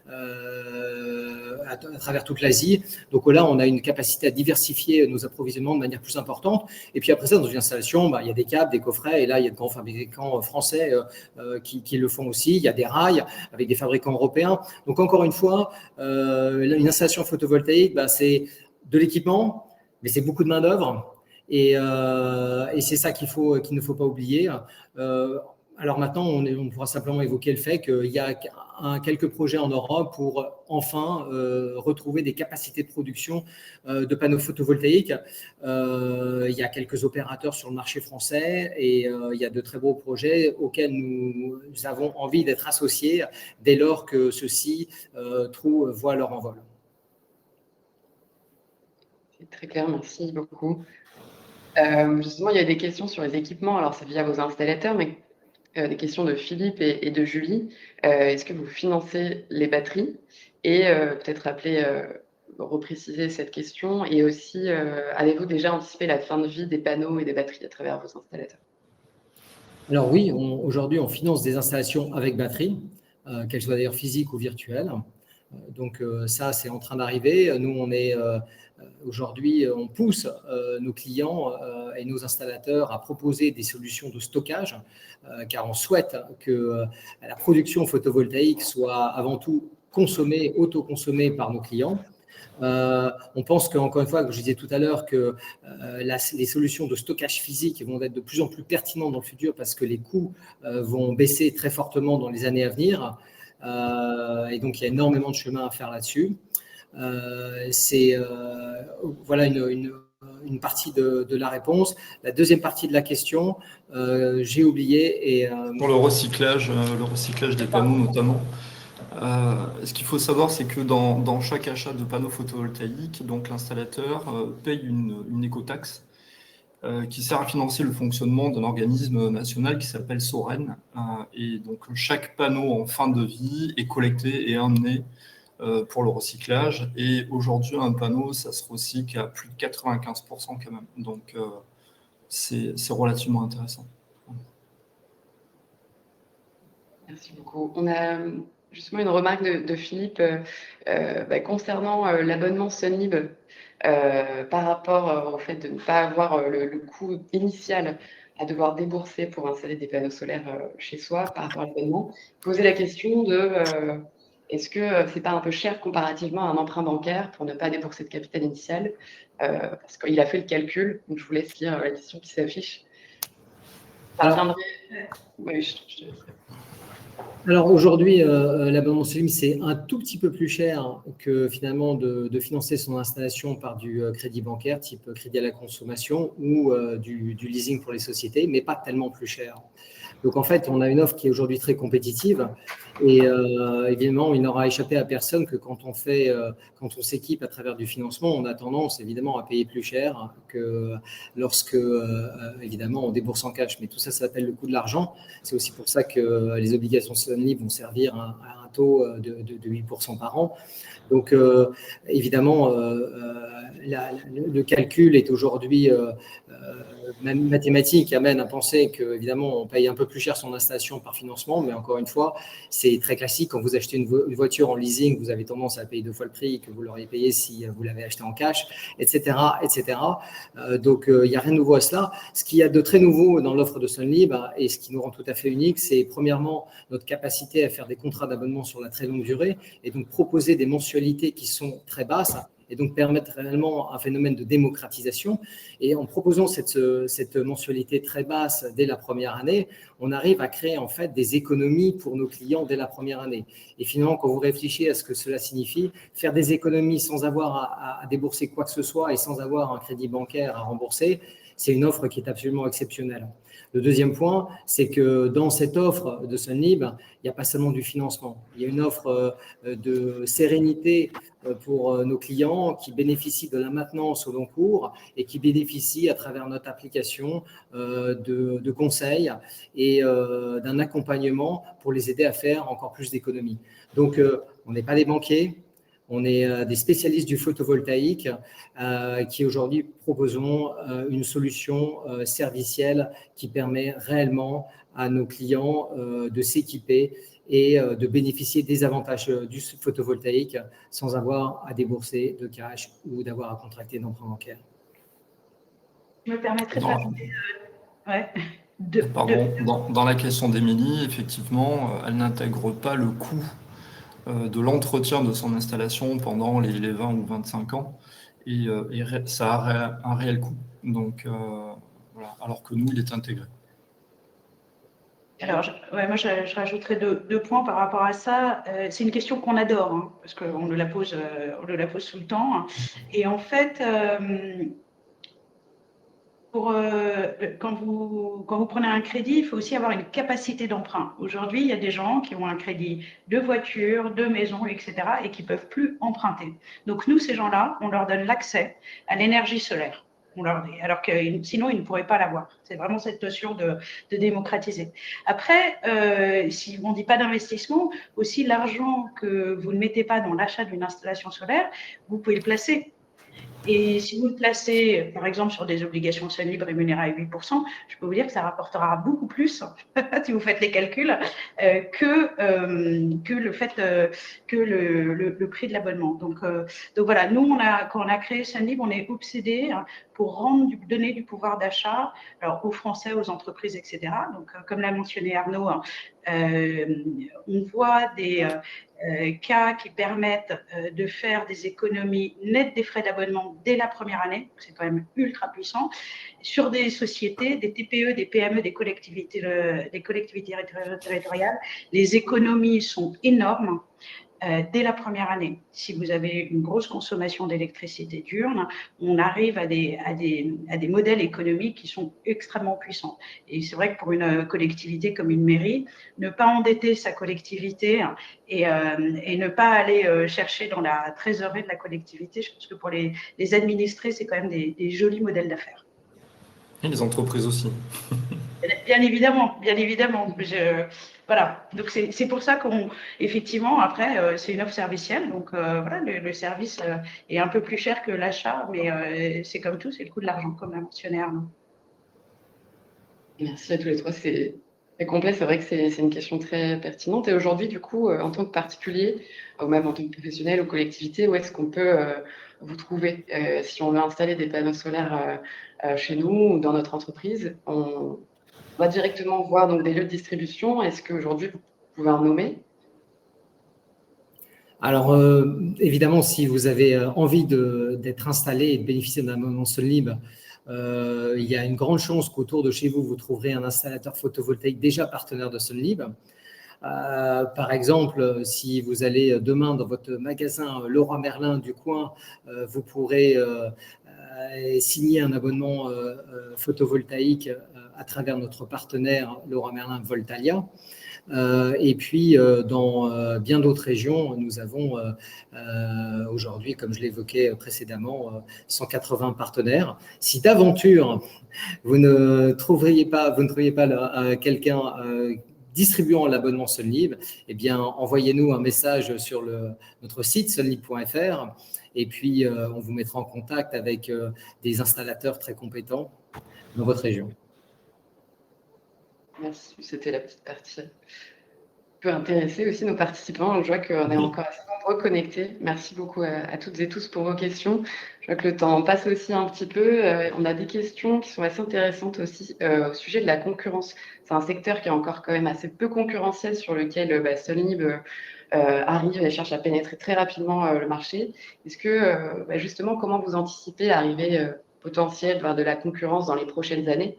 à travers toute l'Asie. Donc là, on a une capacité à diversifier nos approvisionnements de manière plus importante. Et puis après ça, dans une installation, il y a des câbles, des coffrets, et là, il y a de grands fabricants français qui le font aussi. Il y a des rails avec des fabricants européens. Donc encore une fois, une installation photovoltaïque, c'est de l'équipement, mais c'est beaucoup de main-d'œuvre. Et c'est ça qu'il ne faut pas oublier. Alors maintenant, on pourra simplement évoquer le fait qu'il y a quelques projets en Europe pour enfin retrouver des capacités de production de panneaux photovoltaïques. Il y a quelques opérateurs sur le marché français et il y a de très beaux projets auxquels nous avons envie d'être associés dès lors que ceux-ci voient leur envol. C'est très clair, merci beaucoup. Justement, il y a des questions sur les équipements. Alors, c'est via vos installateurs, mais des questions de Philippe et de Julie. Est-ce que vous financez les batteries? Et peut-être repréciser cette question. Et aussi, avez-vous déjà anticipé la fin de vie des panneaux et des batteries à travers vos installateurs? Alors oui, aujourd'hui, on finance des installations avec batterie, qu'elles soient d'ailleurs physiques ou virtuelles. Donc ça, c'est en train d'arriver. Nous, aujourd'hui, on pousse nos clients et nos installateurs à proposer des solutions de stockage, car on souhaite que la production photovoltaïque soit avant tout autoconsommée par nos clients. On pense qu'encore une fois, comme je disais tout à l'heure, que les solutions de stockage physique vont être de plus en plus pertinentes dans le futur parce que les coûts vont baisser très fortement dans les années à venir. Et donc, il y a énormément de chemin à faire là-dessus. Voilà une partie de la réponse. La deuxième partie de la question, j'ai oublié. Pour le recyclage des panneaux notamment. Ce qu'il faut savoir, c'est que dans chaque achat de panneaux photovoltaïques, donc l'installateur paye une écotaxe qui sert à financer le fonctionnement d'un organisme national qui s'appelle Soren. Et donc chaque panneau en fin de vie est collecté et emmené pour le recyclage. Et aujourd'hui, un panneau, ça se recycle à plus de 95% quand même. Donc c'est relativement intéressant. Merci beaucoup. On a justement une remarque de Philippe concernant l'abonnement Sunlib par rapport au fait de ne pas avoir le coût initial à devoir débourser pour installer des panneaux solaires chez soi par rapport à l'abonnement. Poser la question de est-ce que c'est pas un peu cher comparativement à un emprunt bancaire pour ne pas débourser de capital initial parce qu'il a fait le calcul, donc je vous laisse lire la question qui s'affiche. Alors aujourd'hui, l'abonnement Sunlib, c'est un tout petit peu plus cher que finalement de financer son installation par du crédit bancaire, type crédit à la consommation ou du leasing pour les sociétés, mais pas tellement plus cher. Donc en fait, on a une offre qui est aujourd'hui très compétitive et évidemment, il n'aura échappé à personne que quand on s'équipe à travers du financement, on a tendance évidemment à payer plus cher que lorsque évidemment on débourse en cash. Mais tout ça s'appelle le coût de l'argent. C'est aussi pour ça que les obligations Sunlib vont servir à un taux de 8% par an. Donc évidemment, le calcul est aujourd'hui mathématique, amène à penser qu'évidemment on paye un peu plus cher son installation par financement, mais encore une fois, c'est très classique. Quand vous achetez une voiture en leasing, vous avez tendance à payer 2 fois le prix que vous l'auriez payé si vous l'avez acheté en cash, etc. etc. Donc il n'y a rien de nouveau à cela. Ce qu'il y a de très nouveau dans l'offre de Sunlib et ce qui nous rend tout à fait unique, c'est premièrement notre capacité à faire des contrats d'abonnement sur la très longue durée et donc proposer des mensualités qui sont très basses et donc permettre réellement un phénomène de démocratisation. Et en proposant cette mensualité très basse dès la première année, on arrive à créer en fait des économies pour nos clients dès la première année. Et finalement, quand vous réfléchissez à ce que cela signifie, faire des économies sans avoir à débourser quoi que ce soit et sans avoir un crédit bancaire à rembourser, c'est une offre qui est absolument exceptionnelle. Le deuxième point, c'est que dans cette offre de Sunlib, il n'y a pas seulement du financement. Il y a une offre de sérénité pour nos clients qui bénéficient de la maintenance au long cours et qui bénéficient à travers notre application de conseils et d'un accompagnement pour les aider à faire encore plus d'économies. Donc, on n'est pas des banquiers, on est des spécialistes du photovoltaïque qui aujourd'hui proposons une solution servicielle qui permet réellement à nos clients de s'équiper et de bénéficier des avantages du photovoltaïque sans avoir à débourser de cash ou d'avoir à contracter d'emprunt bancaire. Je me permettrai de rajouter dans la question d'Émilie, effectivement, elle n'intègre pas le coût de l'entretien de son installation pendant les 20 ou 25 ans et ça a un réel coût. Donc, voilà, alors que nous, il est intégré. Alors, moi, je rajouterais deux points par rapport à ça. C'est une question qu'on adore, hein, parce qu'on nous la pose tout le temps. Et en fait, quand vous prenez un crédit, il faut aussi avoir une capacité d'emprunt. Aujourd'hui, il y a des gens qui ont un crédit de voiture, de maison, etc., et qui ne peuvent plus emprunter. Donc, nous, ces gens-là, on leur donne l'accès à l'énergie solaire. Alors que sinon, ils ne pourraient pas l'avoir. C'est vraiment cette notion de démocratiser. Après, si on ne dit pas d'investissement, aussi l'argent que vous ne mettez pas dans l'achat d'une installation solaire, vous pouvez le placer. Et si vous le placez, par exemple, sur des obligations Sunlib rémunérées à 8%, je peux vous dire que ça rapportera beaucoup plus, si vous faites les calculs, que le fait que le prix de l'abonnement. Donc voilà, nous, quand on a créé Sunlib, on est obsédé pour donner du pouvoir d'achat aux Français, aux entreprises, etc. Donc, comme l'a mentionné Arnaud, on voit des cas qui permettent de faire des économies nettes des frais d'abonnement dès la première année. C'est quand même ultra puissant. Sur des sociétés, des TPE, des PME, des collectivités territoriales, les économies sont énormes. Dès la première année, si vous avez une grosse consommation d'électricité diurne, on arrive à des modèles économiques qui sont extrêmement puissants. Et c'est vrai que pour une collectivité comme une mairie, ne pas endetter sa collectivité et ne pas aller chercher dans la trésorerie de la collectivité, je pense que pour les administrés, c'est quand même des jolis modèles d'affaires. Et les entreprises aussi. Bien évidemment. Voilà, donc c'est pour ça qu'effectivement, après, c'est une offre servicielle. Donc voilà, le service est un peu plus cher que l'achat, mais c'est comme tout, c'est le coût de l'argent, comme l'a mentionné Arnaud. Merci à tous les trois, c'est très complet. C'est vrai que c'est une question très pertinente. Et aujourd'hui, du coup, en tant que particulier, ou même en tant que professionnel ou collectivité, où est-ce qu'on peut vous trouver si on veut installer des panneaux solaires chez nous ou dans notre entreprise? On va directement voir donc des lieux de distribution. Est-ce qu'aujourd'hui, vous pouvez en nommer? Alors, évidemment, si vous avez envie d'être installé et de bénéficier d'un abonnement Sunlib, il y a une grande chance qu'autour de chez vous, vous trouverez un installateur photovoltaïque déjà partenaire de Sunlib. Par exemple, si vous allez demain dans votre magasin Leroy Merlin du coin, vous pourrez signer un abonnement photovoltaïque à travers notre partenaire Leroy Merlin Voltalia. Et puis, dans bien d'autres régions, nous avons aujourd'hui, comme je l'évoquais précédemment, 180 partenaires. Si d'aventure, vous ne trouviez pas quelqu'un distribuant l'abonnement Sunlib, eh bien, envoyez-nous un message sur notre site sunlib.fr et puis on vous mettra en contact avec des installateurs très compétents dans votre région. Merci, c'était la petite partie qui peut intéresser aussi nos participants. Je vois qu'on est encore assez nombreux connectés. Merci beaucoup à toutes et tous pour vos questions. Je vois que le temps passe aussi un petit peu. On a des questions qui sont assez intéressantes aussi au sujet de la concurrence. C'est un secteur qui est encore quand même assez peu concurrentiel sur lequel Sunlib arrive et cherche à pénétrer très rapidement le marché. Est-ce que justement, comment vous anticipez l'arrivée potentielle de la concurrence dans les prochaines années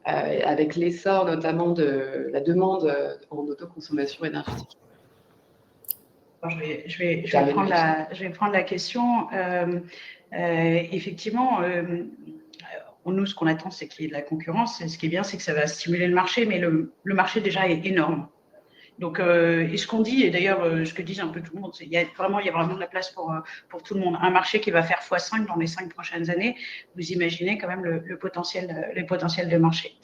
avec l'essor notamment de la demande en autoconsommation énergétique? Je vais prendre la question. Effectivement, nous, ce qu'on attend, c'est qu'il y ait de la concurrence. Et ce qui est bien, c'est que ça va stimuler le marché, mais le marché déjà est énorme. Donc, et ce qu'on dit, et d'ailleurs ce que disent un peu tout le monde, c'est qu'il y a vraiment de la place pour tout le monde. Un marché qui va faire x5 dans les 5 prochaines années, vous imaginez quand même le potentiel de marché.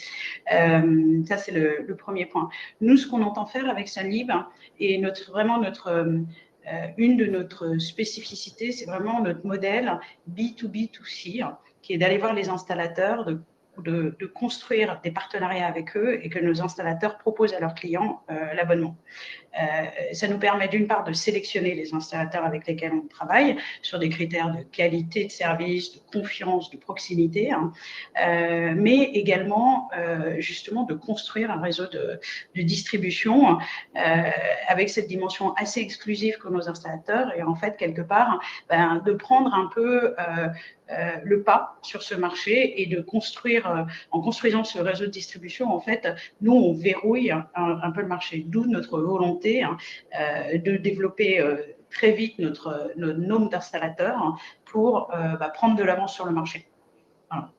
Ça, c'est le premier point. Nous, ce qu'on entend faire avec Sunlib, et une de notre spécificités, c'est vraiment notre modèle B2B2C, qui est d'aller voir les installateurs, de construire des partenariats avec eux et que nos installateurs proposent à leurs clients l'abonnement. Ça nous permet d'une part de sélectionner les installateurs avec lesquels on travaille sur des critères de qualité de service, de confiance, de proximité, mais également justement de construire un réseau de distribution avec cette dimension assez exclusive que nos installateurs et en fait quelque part de prendre un peu le pas sur ce marché et de construire, en construisant ce réseau de distribution, en fait, nous, on verrouille un peu le marché, d'où notre volonté de développer très vite notre nombre d'installateurs pour prendre de l'avance sur le marché. Voilà.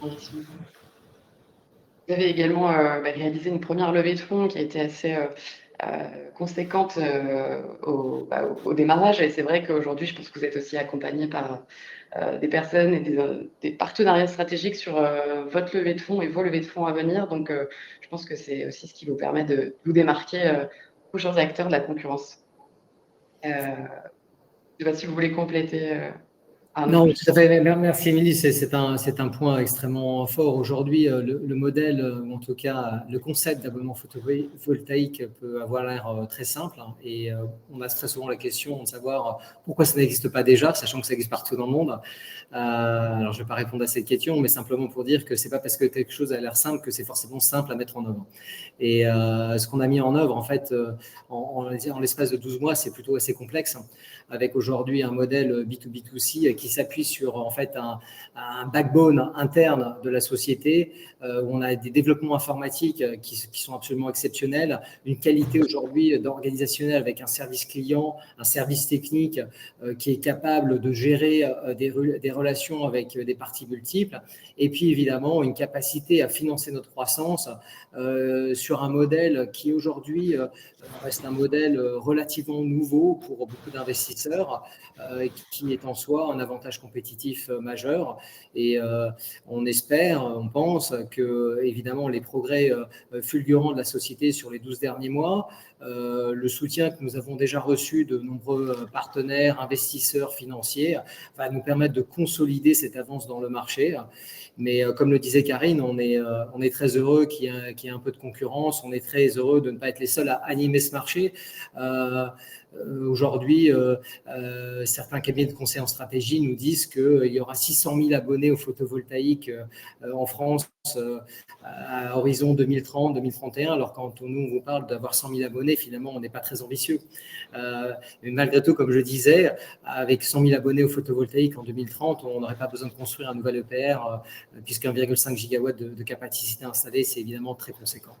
Merci. Vous avez également réalisé une première levée de fonds qui a été assez conséquente au démarrage. Et c'est vrai qu'aujourd'hui, je pense que vous êtes aussi accompagné par des personnes et des partenariats stratégiques sur votre levée de fonds et vos levées de fonds à venir. Donc, je pense que c'est aussi ce qui vous permet de vous démarquer aux autres acteurs de la concurrence. Je ne sais pas si vous voulez compléter. Non, tout à fait. Merci, Émilie. C'est un point extrêmement fort. Aujourd'hui, le modèle, ou en tout cas le concept d'abonnement photovoltaïque peut avoir l'air très simple. Et on a très souvent la question de savoir pourquoi ça n'existe pas déjà, sachant que ça existe partout dans le monde. Alors, je ne vais pas répondre à cette question, mais simplement pour dire que ce n'est pas parce que quelque chose a l'air simple que c'est forcément simple à mettre en œuvre. Et ce qu'on a mis en œuvre, en fait, en l'espace de 12 mois, c'est plutôt assez complexe, avec aujourd'hui un modèle B2B2C qui s'appuie sur en fait un backbone interne de la société où on a des développements informatiques qui sont absolument exceptionnels, une qualité aujourd'hui organisationnelle avec un service client, un service technique qui est capable de gérer des relations avec des parties multiples, et puis évidemment une capacité à financer notre croissance sur un modèle qui aujourd'hui reste un modèle relativement nouveau pour beaucoup d'investisseurs, qui est en soi un avantage compétitif majeur. Et on espère, on pense que évidemment les progrès fulgurants de la société sur les 12 derniers mois, le soutien que nous avons déjà reçu de nombreux partenaires, investisseurs financiers, va nous permettre de consolider cette avance dans le marché. Mais comme le disait Karine, on est très heureux qu'il y ait un peu de concurrence. On est très heureux de ne pas être les seuls à animer ce marché. Aujourd'hui, certains cabinets de conseil en stratégie nous disent qu'il y aura 600 000 abonnés au photovoltaïque en France à horizon 2030-2031, alors quand nous, on vous parle d'avoir 100 000 abonnés, finalement, on n'est pas très ambitieux. Mais malgré tout, comme je disais, avec 100 000 abonnés au photovoltaïque en 2030, on n'aurait pas besoin de construire un nouvel EPR, puisque 1,5 gigawatt de capacité installée, c'est évidemment très conséquent.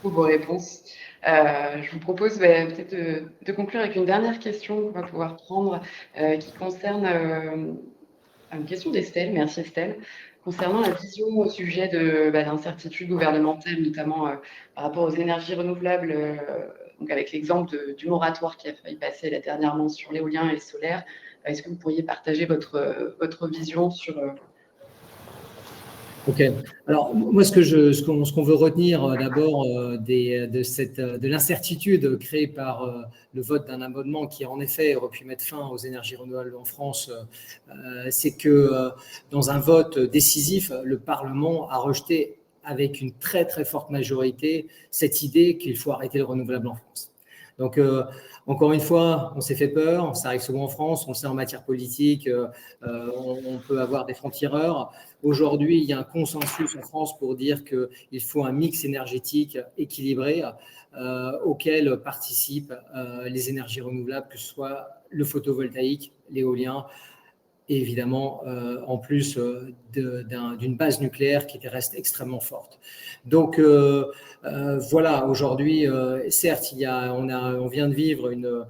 Pour vos réponses. Je vous propose peut-être de conclure avec une dernière question qu'on va pouvoir prendre qui concerne une question d'Estelle. Merci Estelle. Concernant la vision au sujet de l'incertitude gouvernementale, notamment par rapport aux énergies renouvelables, donc avec l'exemple du moratoire qui a failli passer là dernièrement sur l'éolien et le solaire, est-ce que vous pourriez partager votre vision sur… Ok. Alors moi, ce qu'on veut retenir d'abord de l'incertitude créée par le vote d'un amendement qui en effet aurait pu mettre fin aux énergies renouvelables en France, c'est que dans un vote décisif, le Parlement a rejeté avec une très très forte majorité cette idée qu'il faut arrêter le renouvelable en France. Donc encore une fois, on s'est fait peur, ça arrive souvent en France, on le sait en matière politique, on peut avoir des francs-tireurs. Aujourd'hui, il y a un consensus en France pour dire qu'il faut un mix énergétique équilibré auquel participent les énergies renouvelables, que ce soit le photovoltaïque, l'éolien, et évidemment, en plus d'une base nucléaire qui reste extrêmement forte. Donc, voilà, aujourd'hui, certes, on vient de vivre une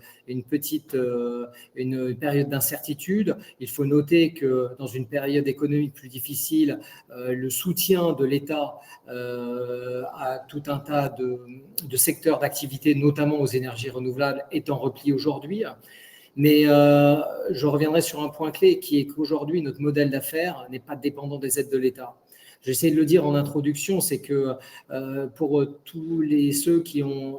période d'incertitude. Il faut noter que dans une période économique plus difficile, le soutien de l'État à tout un tas de secteurs d'activité, notamment aux énergies renouvelables, est en repli aujourd'hui. Mais je reviendrai sur un point clé qui est qu'aujourd'hui, notre modèle d'affaires n'est pas dépendant des aides de l'État. J'essaie de le dire en introduction, c'est que pour tous ceux qui ont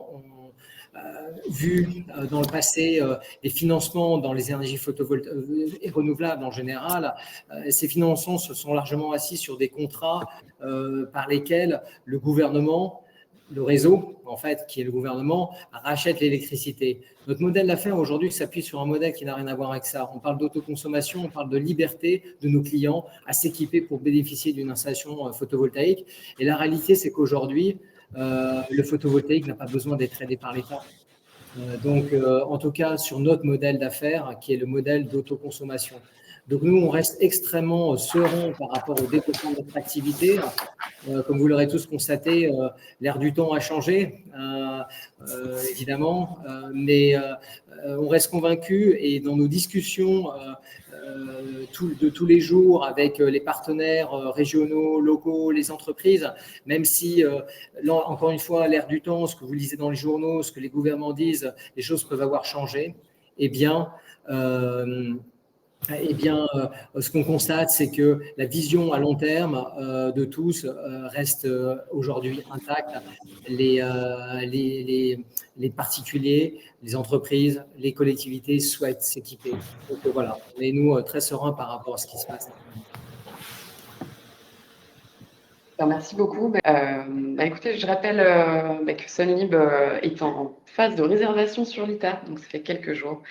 vu dans le passé des financements dans les énergies photovoltaïques et renouvelables en général, ces financements se sont largement assis sur des contrats par lesquels le gouvernement, le réseau, en fait, qui est le gouvernement, rachète l'électricité. Notre modèle d'affaires aujourd'hui s'appuie sur un modèle qui n'a rien à voir avec ça. On parle d'autoconsommation, on parle de liberté de nos clients à s'équiper pour bénéficier d'une installation photovoltaïque. Et la réalité, c'est qu'aujourd'hui, le photovoltaïque n'a pas besoin d'être aidé par l'État. Donc, en tout cas, sur notre modèle d'affaires, qui est le modèle d'autoconsommation. Donc, nous, on reste extrêmement serein par rapport au développement de notre activité. Comme vous l'aurez tous constaté, l'ère du temps a changé, évidemment, mais on reste convaincu et dans nos discussions de tous les jours avec les partenaires régionaux, locaux, les entreprises, même si, là, encore une fois, l'ère du temps, ce que vous lisez dans les journaux, ce que les gouvernements disent, les choses peuvent avoir changé, eh bien, ce qu'on constate, c'est que la vision à long terme de tous reste aujourd'hui intacte. Les particuliers, les entreprises, les collectivités souhaitent s'équiper. Donc voilà, on est nous très sereins par rapport à ce qui se passe. Merci beaucoup. Écoutez, je rappelle que Sunlib est en phase de réservation sur l'ITA, donc ça fait quelques jours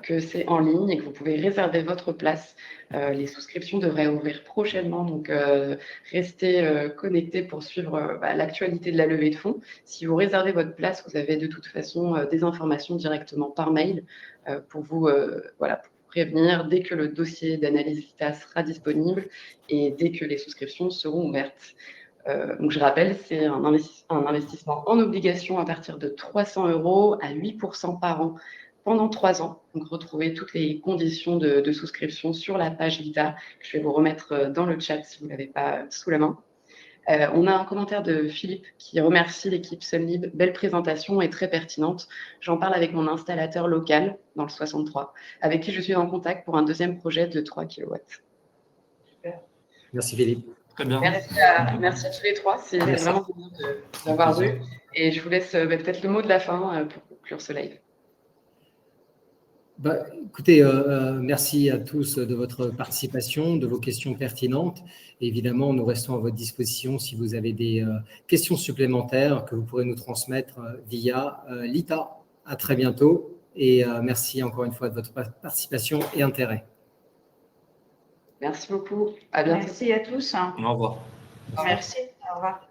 que c'est en ligne et que vous pouvez réserver votre place. Les souscriptions devraient ouvrir prochainement, donc restez connectés pour suivre l'actualité de la levée de fonds. Si vous réservez votre place, vous avez de toute façon des informations directement par mail pour vous prévenir dès que le dossier d'analyse ITA sera disponible et dès que les souscriptions seront ouvertes. Donc je rappelle, c'est un investissement en obligation à partir de 300 € à 8% par an pendant 3 ans. Donc retrouvez toutes les conditions de souscription sur la page ITA que je vais vous remettre dans le chat si vous ne l'avez pas sous la main. On a un commentaire de Philippe qui remercie l'équipe Sunlib. Belle présentation et très pertinente. J'en parle avec mon installateur local dans le 63, avec qui je suis en contact pour un deuxième projet de 3 kW. Super. Merci Philippe. Très bien. Merci à tous les trois. C'est vraiment bien d'avoir vu. Et je vous laisse peut-être le mot de la fin pour conclure ce live. Écoutez, merci à tous de votre participation, de vos questions pertinentes. Évidemment, nous restons à votre disposition si vous avez des questions supplémentaires que vous pourrez nous transmettre via l'ITA. À très bientôt et merci encore une fois de votre participation et intérêt. Merci beaucoup. À bientôt. Merci à tous. Au revoir. Merci. Au revoir.